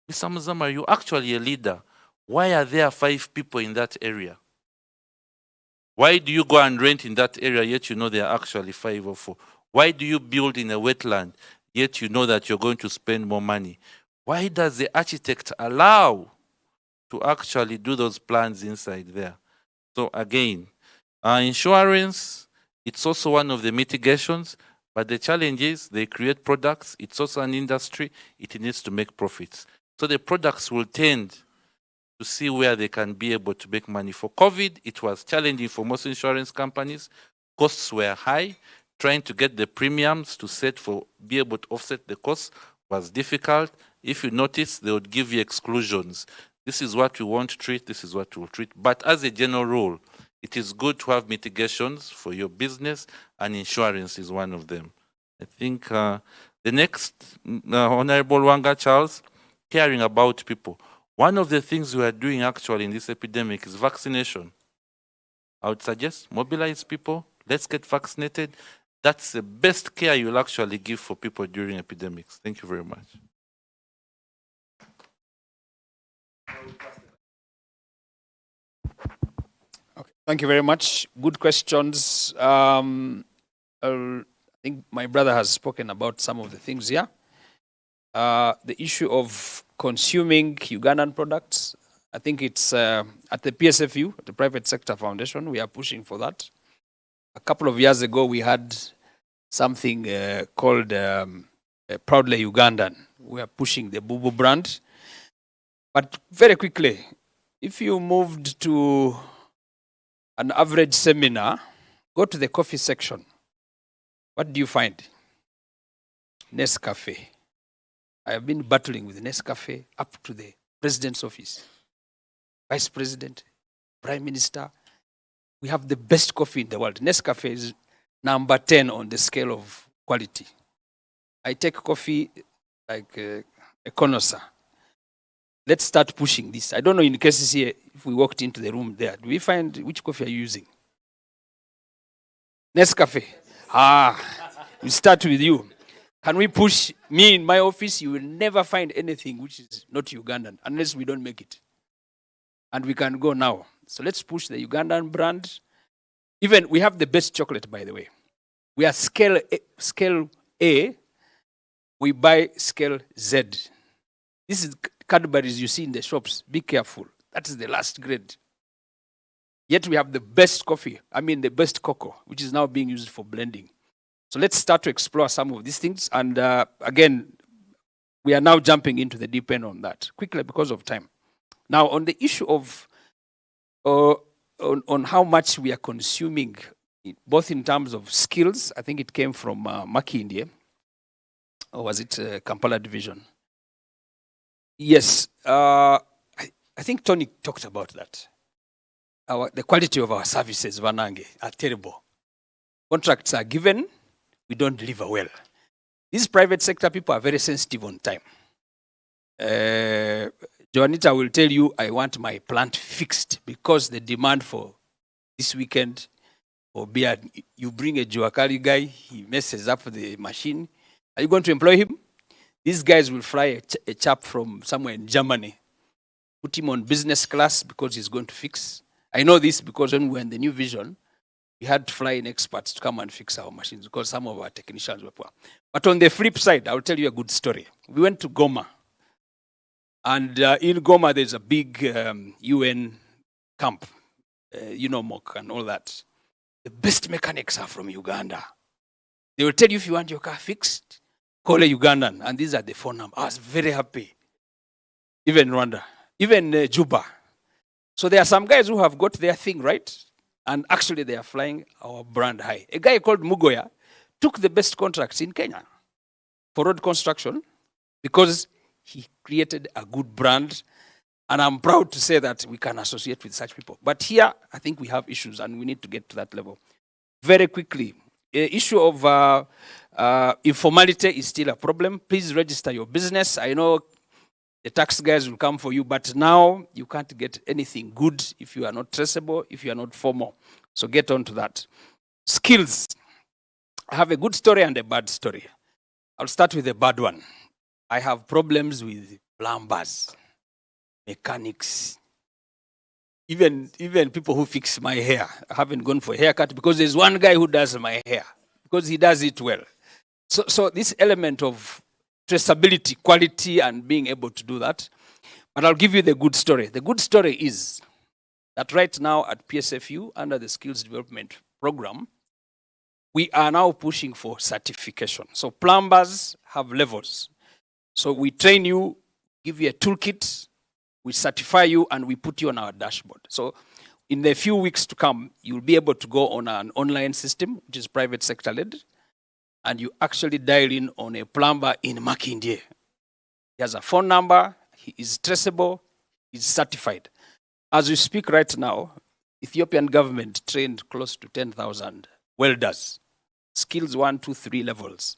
Mr. Muzama, you're actually a leader. Why are there 5 people in that area? Why do you go and rent in that area yet you know there are actually 5 or 4? Why do you build in a wetland yet you know that you're going to spend more money? Why does the architect allow to actually do those plans inside there? So again, insurance, it's also one of the mitigations, but the challenge is they create products. It's also an industry. It needs to make profits. So the products will tend to see where they can be able to make money. For COVID, it was challenging for most insurance companies. Costs were high. Trying to get the premiums to be able to offset the costs was difficult. If you notice, they would give you exclusions. This is what we won't treat, this is what we'll treat. But as a general rule, it is good to have mitigations for your business, and insurance is one of them. I think the next, Honorable Wanga Charles, caring about people. One of the things we are doing actually in this epidemic is vaccination. I would suggest mobilize people, let's get vaccinated. That's the best care you'll actually give for people during epidemics. Thank you very much. Okay, thank you very much. Good questions. I think my brother has spoken about some of the things here. The issue of consuming Ugandan products, I think it's at the PSFU, the Private Sector Foundation, we are pushing for that. A couple of years ago, we had something called Proudly Ugandan. We are pushing the Bubu brand. But very quickly, if you moved to an average seminar, go to the coffee section. What do you find? Nescafe. I have been battling with Nescafe up to the president's office. Vice President, Prime Minister. We have the best coffee in the world. Nescafe is number 10 on the scale of quality. I take coffee like a connoisseur. Let's start pushing this. I don't know in Kcca if we walked into the room there. Do we find which coffee are you using? Nescafe. We start with you. Can we push me in my office? You will never find anything which is not Ugandan unless we don't make it. And we can go now. So let's push the Ugandan brand. Even we have the best chocolate, by the way. We are scale A. We buy scale Z. This is Cadbury's you see in the shops. Be careful. That is the last grade. Yet we have the best coffee. I mean the best cocoa, which is now being used for blending. So let's start to explore some of these things. And again, we are now jumping into the deep end on that quickly because of time. Now, on the issue of on how much we are consuming, both in terms of skills, I think it came from Maki India, or was it Kampala Division? Yes, I think Tony talked about that. the quality of our services, Vanange, are terrible. Contracts are given, we don't deliver well. These private sector people are very sensitive on time. Joanita will tell you, I want my plant fixed because the demand for this weekend for beer, you bring a Juakali guy, he messes up the machine. Are you going to employ him? These guys will fly a chap from somewhere in Germany, put him on business class because he's going to fix. I know this because when we were in the New Vision, we had to fly in experts to come and fix our machines because some of our technicians were poor. But on the flip side, I'll tell you a good story. We went to Goma. And in Goma, there's a big UN camp, MOC and all that. The best mechanics are from Uganda. They will tell you if you want your car fixed, call a Ugandan. And these are the phone numbers. I was very happy. Even Rwanda, even Juba. So there are some guys who have got their thing right. And actually, they are flying our brand high. A guy called Mugoya took the best contracts in Kenya for road construction because he created a good brand. And I'm proud to say that we can associate with such people. But here, I think we have issues and we need to get to that level. Very quickly, the issue of informality is still a problem. Please register your business. I know the tax guys will come for you, but now you can't get anything good if you are not traceable, if you are not formal. So get on to that. Skills. I have a good story and a bad story. I'll start with the bad one. I have problems with plumbers, mechanics, even people who fix my hair. I haven't gone for a haircut because there's one guy who does my hair because he does it well. So this element of traceability, quality, and being able to do that. But I'll give you the good story. The good story is that right now at PSFU, under the Skills Development Program, we are now pushing for certification. So plumbers have levels. So we train you, give you a toolkit, we certify you, and we put you on our dashboard. So in the few weeks to come, you'll be able to go on an online system, which is private sector led, and you actually dial in on a plumber in Makindye. He has a phone number, he is traceable, he's certified. As we speak right now, Ethiopian government trained close to 10,000 welders, skills 1, 2, 3 levels.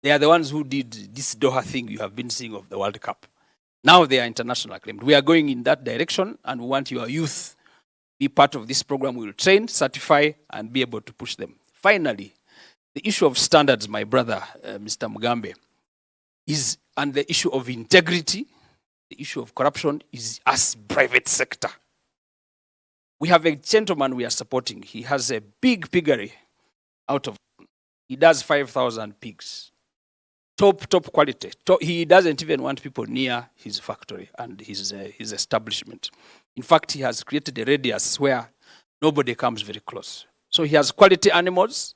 They are the ones who did this Doha thing you have been seeing of the World Cup. Now they are international acclaimed. We are going in that direction, and we want your youth be part of this program. We will train, certify, and be able to push them. Finally, the issue of standards, my brother, Mr. Mugambe, is, and the issue of integrity, the issue of corruption is us private sector. We have a gentleman we are supporting. He has a big piggery out of, he does 5,000 pigs. Top quality. He doesn't even want people near his factory and his establishment. In fact, he has created a radius where nobody comes very close. So he has quality animals,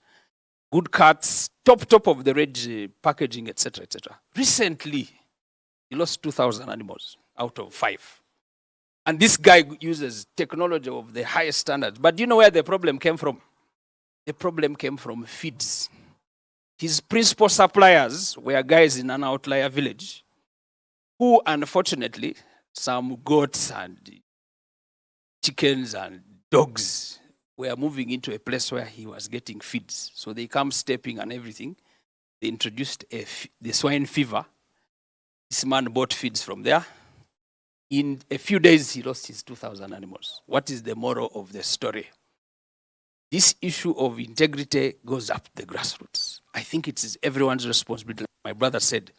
good cuts, top of the range packaging, etc., etc. Recently, he lost 2,000 animals out of 5. And this guy uses technology of the highest standards. But do you know where the problem came from? The problem came from feeds. His principal suppliers were guys in an outlier village who, unfortunately, some goats and chickens and dogs were moving into a place where he was getting feeds. So they come stepping and everything. They introduced the swine fever. This man bought feeds from there. In a few days, he lost his 2,000 animals. What is the moral of the story? This issue of integrity goes up the grassroots. I think it is everyone's responsibility, like my brother said,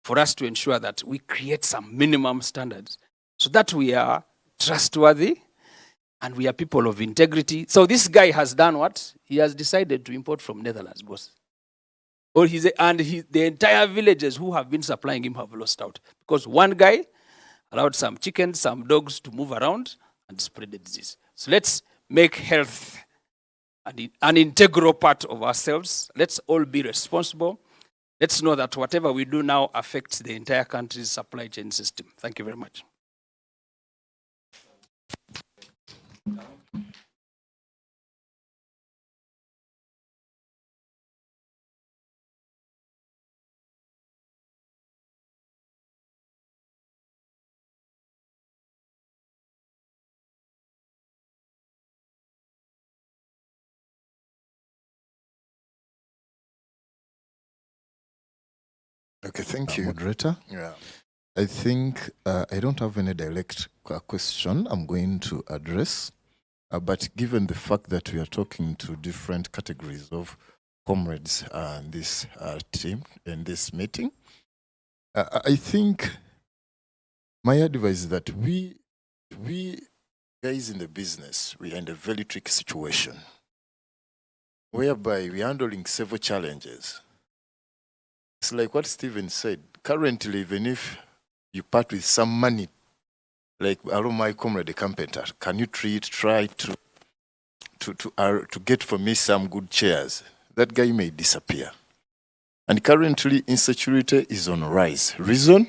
for us to ensure that we create some minimum standards so that we are trustworthy and we are people of integrity. So this guy has done what? He has decided to import from Netherlands, boss. The entire villages who have been supplying him have lost out because one guy allowed some chickens, some dogs to move around and spread the disease. So let's make health an integral part of ourselves. Let's all be responsible. Let's know that whatever we do now affects the entire country's supply chain system. Thank you very much. Okay, thank you. Moderator. Yeah. I think I don't have any direct question I'm going to address, but given the fact that we are talking to different categories of comrades in this team, in this meeting, I think my advice is that we guys in the business, we are in a very tricky situation whereby we're handling several challenges. It's like what Stephen said. Currently, even if you part with some money, like my comrade, the carpenter, can you try to get for me some good chairs? That guy may disappear. And currently, insecurity is on rise. Reason?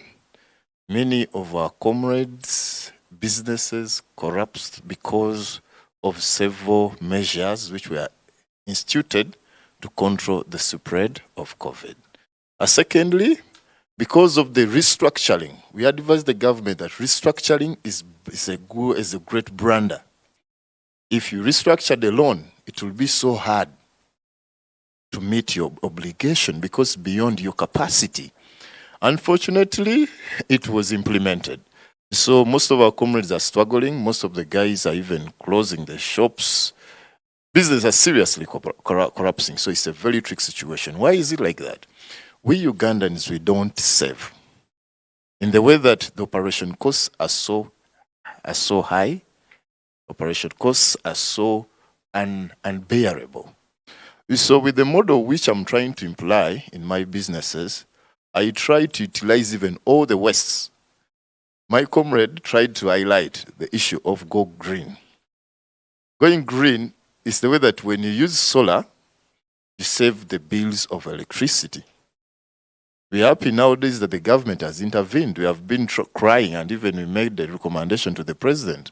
Many of our comrades, businesses collapsed because of several measures which were instituted to control the spread of COVID. Secondly, because of the restructuring, we advise the government that restructuring is a great brander. If you restructure the loan, it will be so hard to meet your obligation because beyond your capacity. Unfortunately, it was implemented. So most of our comrades are struggling. Most of the guys are even closing their shops. Business are seriously collapsing. So it's a very tricky situation. Why is it like that? We Ugandans, we don't save. In the way that the operation costs are so high, operation costs are so unbearable. So with the model which I'm trying to imply in my businesses, I try to utilize even all the wastes. My comrade tried to highlight the issue of go green. Going green is the way that when you use solar, you save the bills of electricity. We're happy nowadays that the government has intervened. We have been crying, and even we made the recommendation to the president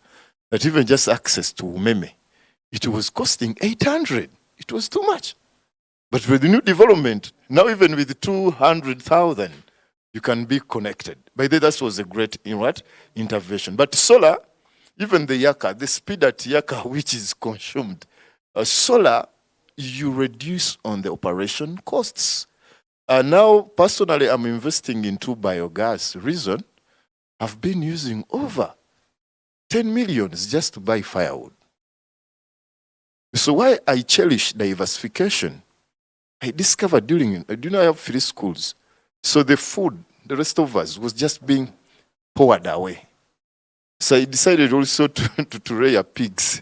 that even just access to umeme, it was costing 800. It was too much. But with the new development, now even with 200,000, you can be connected. By the way, that was a great intervention. But solar, even the yaka, the speed at yaka which is consumed, solar, you reduce on the operation costs. Now, personally, I'm investing into biogas. Reason, I've been using over 10 millions just to buy firewood. So why I cherish diversification, I discovered during, I have 3 schools. So the food, the rest of us, was just being poured away. So I decided also to rear pigs.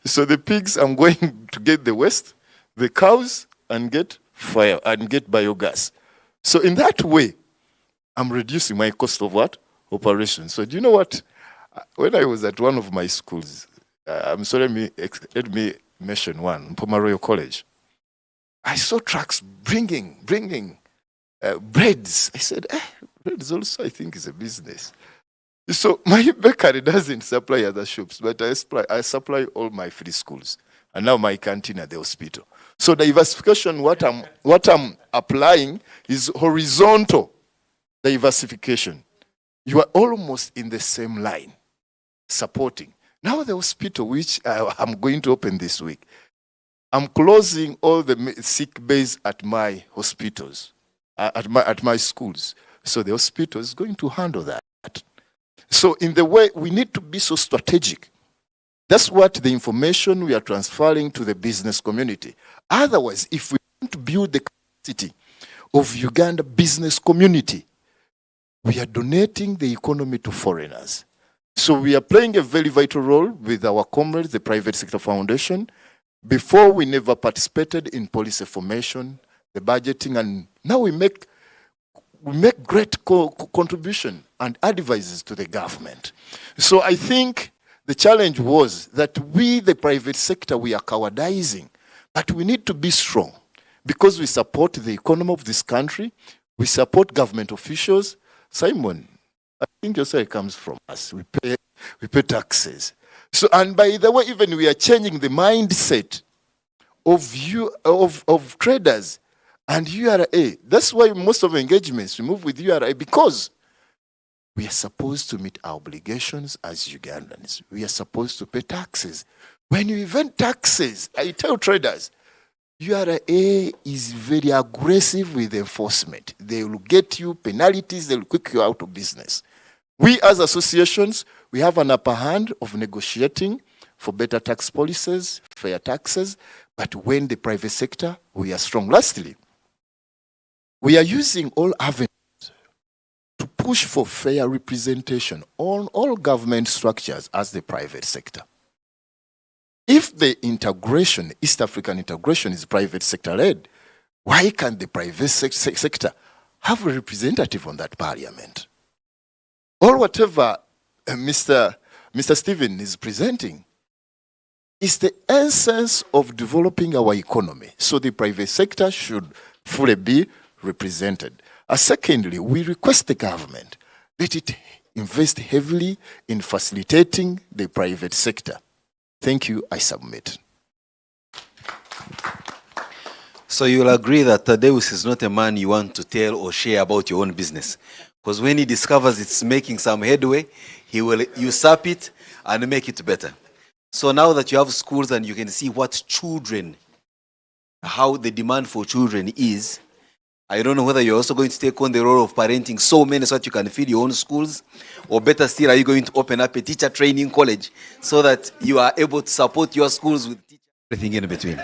So the pigs, I'm going to get the waste, the cows, and get fire and get biogas. So in that way, I'm reducing my cost of operation. So do you know what? When I was at one of my schools, I'm sorry, let me mention one, Pomaroyo College. I saw trucks bringing breads. I said, breads also I think is a business. So my bakery doesn't supply other shops, but I supply all my 3 schools. And now my canteen at the hospital. So diversification, what I'm applying is horizontal diversification. You are almost in the same line, supporting. Now the hospital, which I'm going to open this week, I'm closing all the sick bays at my hospitals, at my schools. So the hospital is going to handle that. So in the way, we need to be so strategic. That's what the information we are transferring to the business community. Otherwise, if we want to build the capacity of Uganda business community, we are donating the economy to foreigners. So we are playing a very vital role with our comrades, the Private Sector Foundation. Before, we never participated in policy formation, the budgeting, and now we make great contribution and advices to the government. So I think the challenge was that we, the private sector, we are cowardizing, but we need to be strong because we support the economy of this country, we support government officials. Simon, I think your say comes from us. We pay taxes. So, and by the way, even we are changing the mindset of traders and URA. That's why most of the engagements we move with URA, because we are supposed to meet our obligations as Ugandans. We are supposed to pay taxes. When you event taxes, I tell traders, URA is very aggressive with enforcement. They will get you penalties, they will kick you out of business. We as associations, we have an upper hand of negotiating for better tax policies, fair taxes, but when the private sector, we are strong. Lastly, we are using all avenues to push for fair representation on all government structures as the private sector. If the integration, East African integration, is private sector led, why can't the private sector have a representative on that parliament? Or whatever Mr. Stephen is presenting is the essence of developing our economy. So the private sector should fully be represented. Secondly, we request the government that it invest heavily in facilitating the private sector. Thank you, I submit. So you'll agree that Thaddeus is not a man you want to tell or share about your own business. Because when he discovers it's making some headway, he will usurp it and make it better. So now that you have schools and you can see what children, how the demand for children is, I don't know whether you're also going to take on the role of parenting so many so that you can feed your own schools, or better still, are you going to open up a teacher training college so that you are able to support your schools with teachers, everything in between?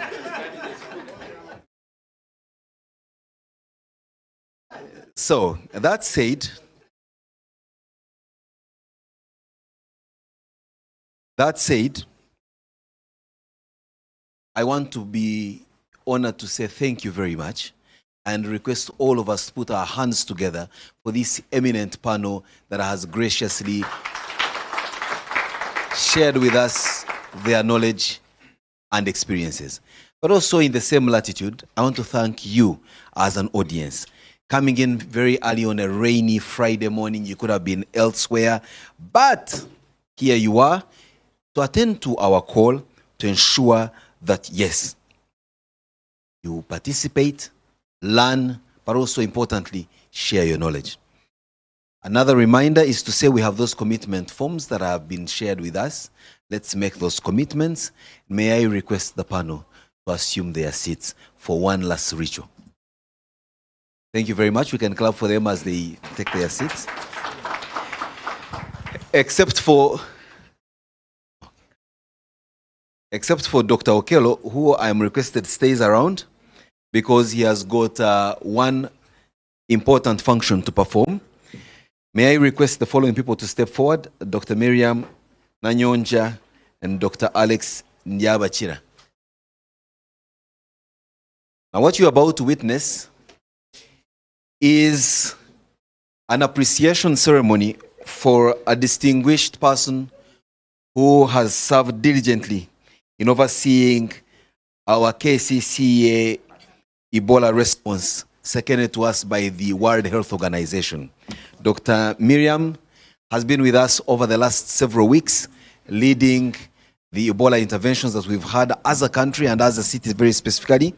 So, that said, I want to be honored to say thank you very much and request all of us to put our hands together for this eminent panel that has graciously shared with us their knowledge and experiences. But also in the same latitude, I want to thank you as an audience. Coming in very early on a rainy Friday morning, you could have been elsewhere, but here you are to attend to our call to ensure that, yes, you participate, learn, but also importantly, share your knowledge. Another reminder is to say we have those commitment forms that have been shared with us. Let's make those commitments. May I request the panel to assume their seats for one last ritual. Thank you very much. We can clap for them as they take their seats. Except for Dr. Okello, who I'm requested stays around because he has got one important function to perform. May I request the following people to step forward: Dr. Miriam Nanyonja and Dr. Alex Nyabachira. Now, what you're about to witness is an appreciation ceremony for a distinguished person who has served diligently in overseeing our Kcca Ebola response, seconded to us by the World Health Organization. Dr. Miriam has been with us over the last several weeks, leading the Ebola interventions that we've had as a country and as a city very specifically.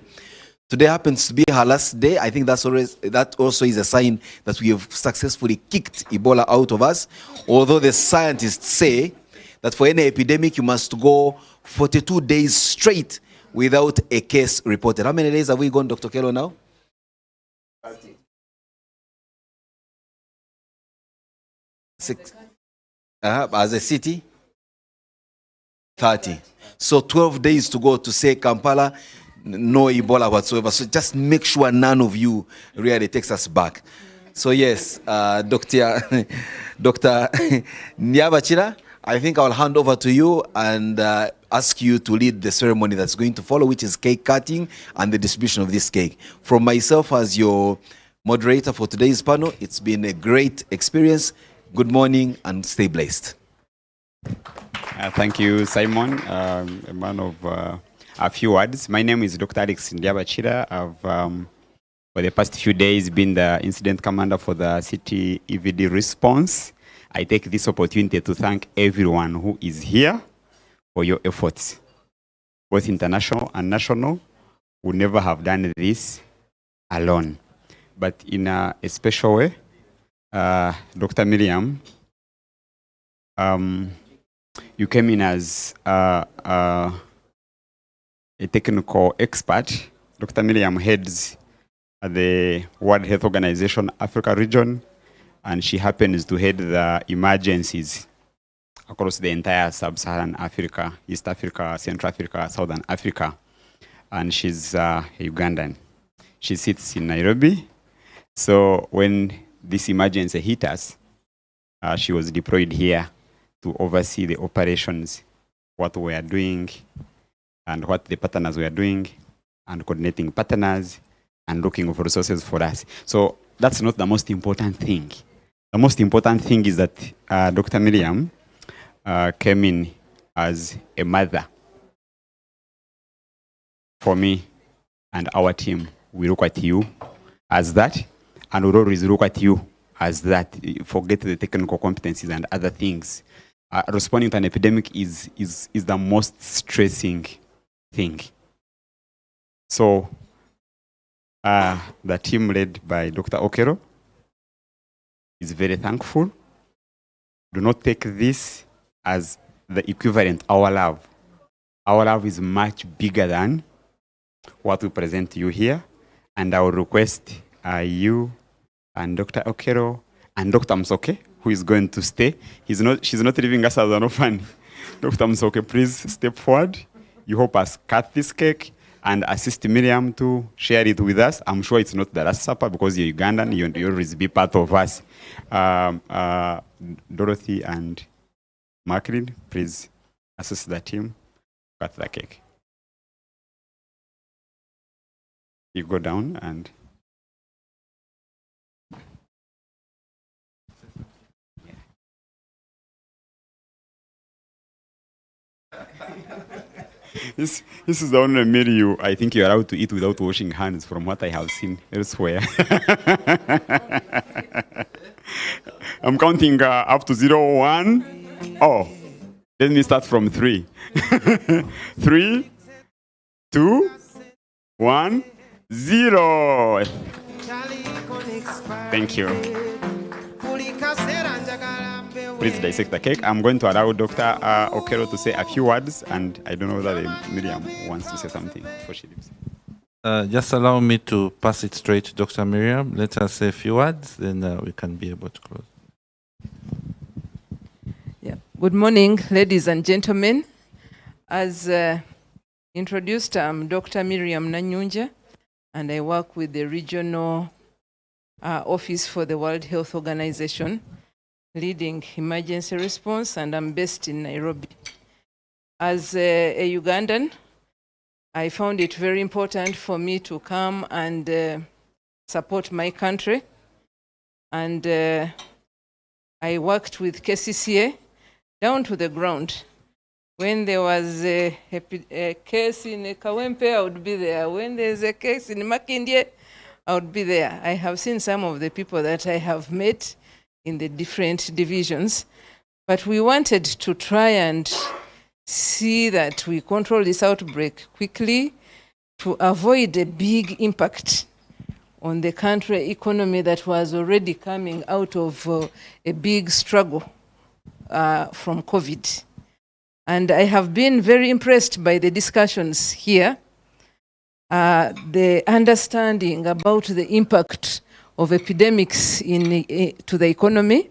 Today happens to be her last day. I think that also is a sign that we have successfully kicked Ebola out of us. Although the scientists say that for any epidemic, you must go 42 days straight without a case reported. How many days have we gone, Dr. Kello, now? 30. 6. As a city? 30. So 12 days to go to say Kampala, no Ebola whatsoever. So just make sure none of you really takes us back. So yes, Dr. Nyabachira, I think I'll hand over to you and ask you to lead the ceremony that's going to follow, which is cake cutting and the distribution of this cake. From myself as your moderator for today's panel, it's been a great experience. Good morning and stay blessed. Thank you, Simon. A man of a few words. My name is Dr. Alex Ndiabachira. I've, for the past few days, been the incident commander for the city EVD response. I take this opportunity to thank everyone who is here for your efforts, both international and national. We never have done this alone. But in a special way, Dr. Miriam, you came in as a technical expert Dr. Miriam heads the World Health Organization Africa region, and she happens to head the emergencies across the entire sub-Saharan Africa, East Africa, Central Africa, Southern Africa. And she's Ugandan. She sits in Nairobi. So when this emergency hit us, she was deployed here to oversee the operations, what we are doing, and what the partners were doing, and coordinating partners, and looking for resources for us. So that's not the most important thing. The most important thing is that Dr. Miriam came in as a mother. For me and our team, we look at you as that, and we always look at you as that. Forget the technical competencies and other things. Responding to an epidemic is the most stressing thing. So the team led by Dr. Okero is very thankful. Do not take this as the equivalent, our love. Our love is much bigger than what we present to you here. And I will request you and Dr. Okero and Dr. Msoke, who is going to stay. She's not leaving us as an orphan. Dr. Msoke, please step forward. You help us cut this cake and assist Miriam to share it with us. I'm sure it's not the last supper because you're Ugandan, you always be part of us. Dorothy and Marklin, please assist the team, cut the cake. You go down and... This is the only meal I think you're allowed to eat without washing hands from what I have seen elsewhere. I'm counting up to 0, 1. Oh, let me start from 3. 3, 2, 1, 0. Thank you. Please dissect the cake. I'm going to allow Dr. Okero to say a few words, and I don't know whether Miriam wants to say something before she leaves. Just allow me to pass it straight to Dr. Miriam. Let her say a few words, then we can be able to close. Yeah. Good morning, ladies and gentlemen. As introduced, I'm Dr. Miriam Nanyunja, and I work with the Regional Office for the World Health Organization, leading emergency response, and I'm based in Nairobi. As a Ugandan, I found it very important for me to come and support my country. And I worked with Kcca down to the ground. When there was a case in Kawempe, I would be there. When there's a case in Makindye, I would be there. I have seen some of the people that I have met in the different divisions, but we wanted to try and see that we control this outbreak quickly to avoid a big impact on the country economy that was already coming out of a big struggle from COVID. And I have been very impressed by the discussions here, the understanding about the impact of epidemics to the economy.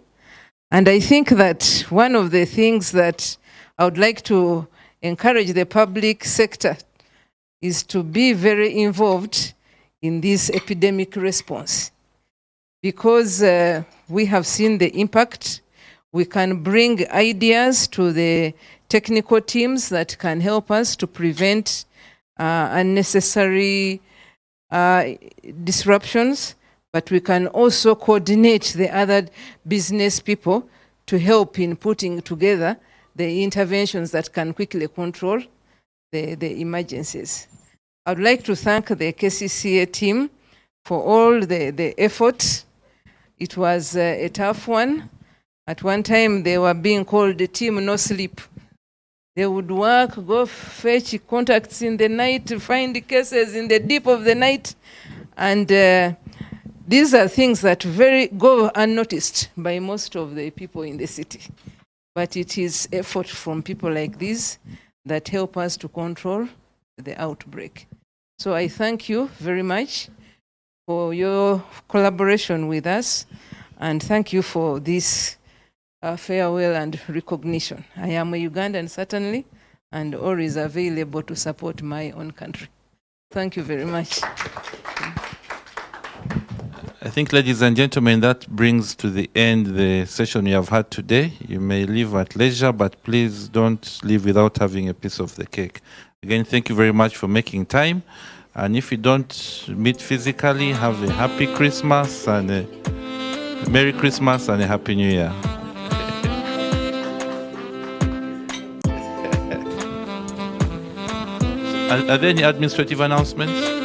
And I think that one of the things that I would like to encourage the public sector is to be very involved in this epidemic response. Because we have seen the impact, we can bring ideas to the technical teams that can help us to prevent unnecessary disruptions, but we can also coordinate the other business people to help in putting together the interventions that can quickly control the emergencies. I'd like to thank the Kcca team for all the effort. It was a tough one. At one time, they were being called the team no sleep. They would work, go fetch contacts in the night, find cases in the deep of the night. And these are things that go unnoticed by most of the people in the city. But it is effort from people like these that help us to control the outbreak. So I thank you very much for your collaboration with us, and thank you for this farewell and recognition. I am a Ugandan, certainly, and always available to support my own country. Thank you very much. I think, ladies and gentlemen, that brings to the end the session we have had today. You may leave at leisure, but please don't leave without having a piece of the cake. Again, thank you very much for making time. And if you don't meet physically, have a happy Christmas and a Merry Christmas and a Happy New Year. Are there any administrative announcements?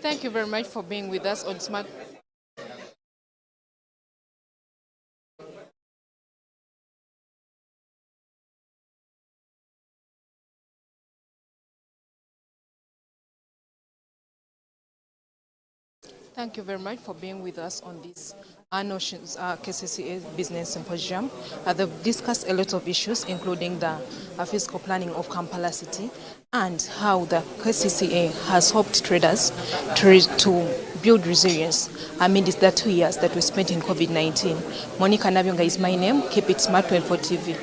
Thank you very much for being with us on Smart. Thank you very much for being with us on this Kcca Business Symposium. They've discussed a lot of issues, including the fiscal planning of Kampala City and how the Kcca has helped traders to build resilience amidst the 2 years that we spent in COVID-19. Monica Nabyonga is my name. Keep it smart 24 TV.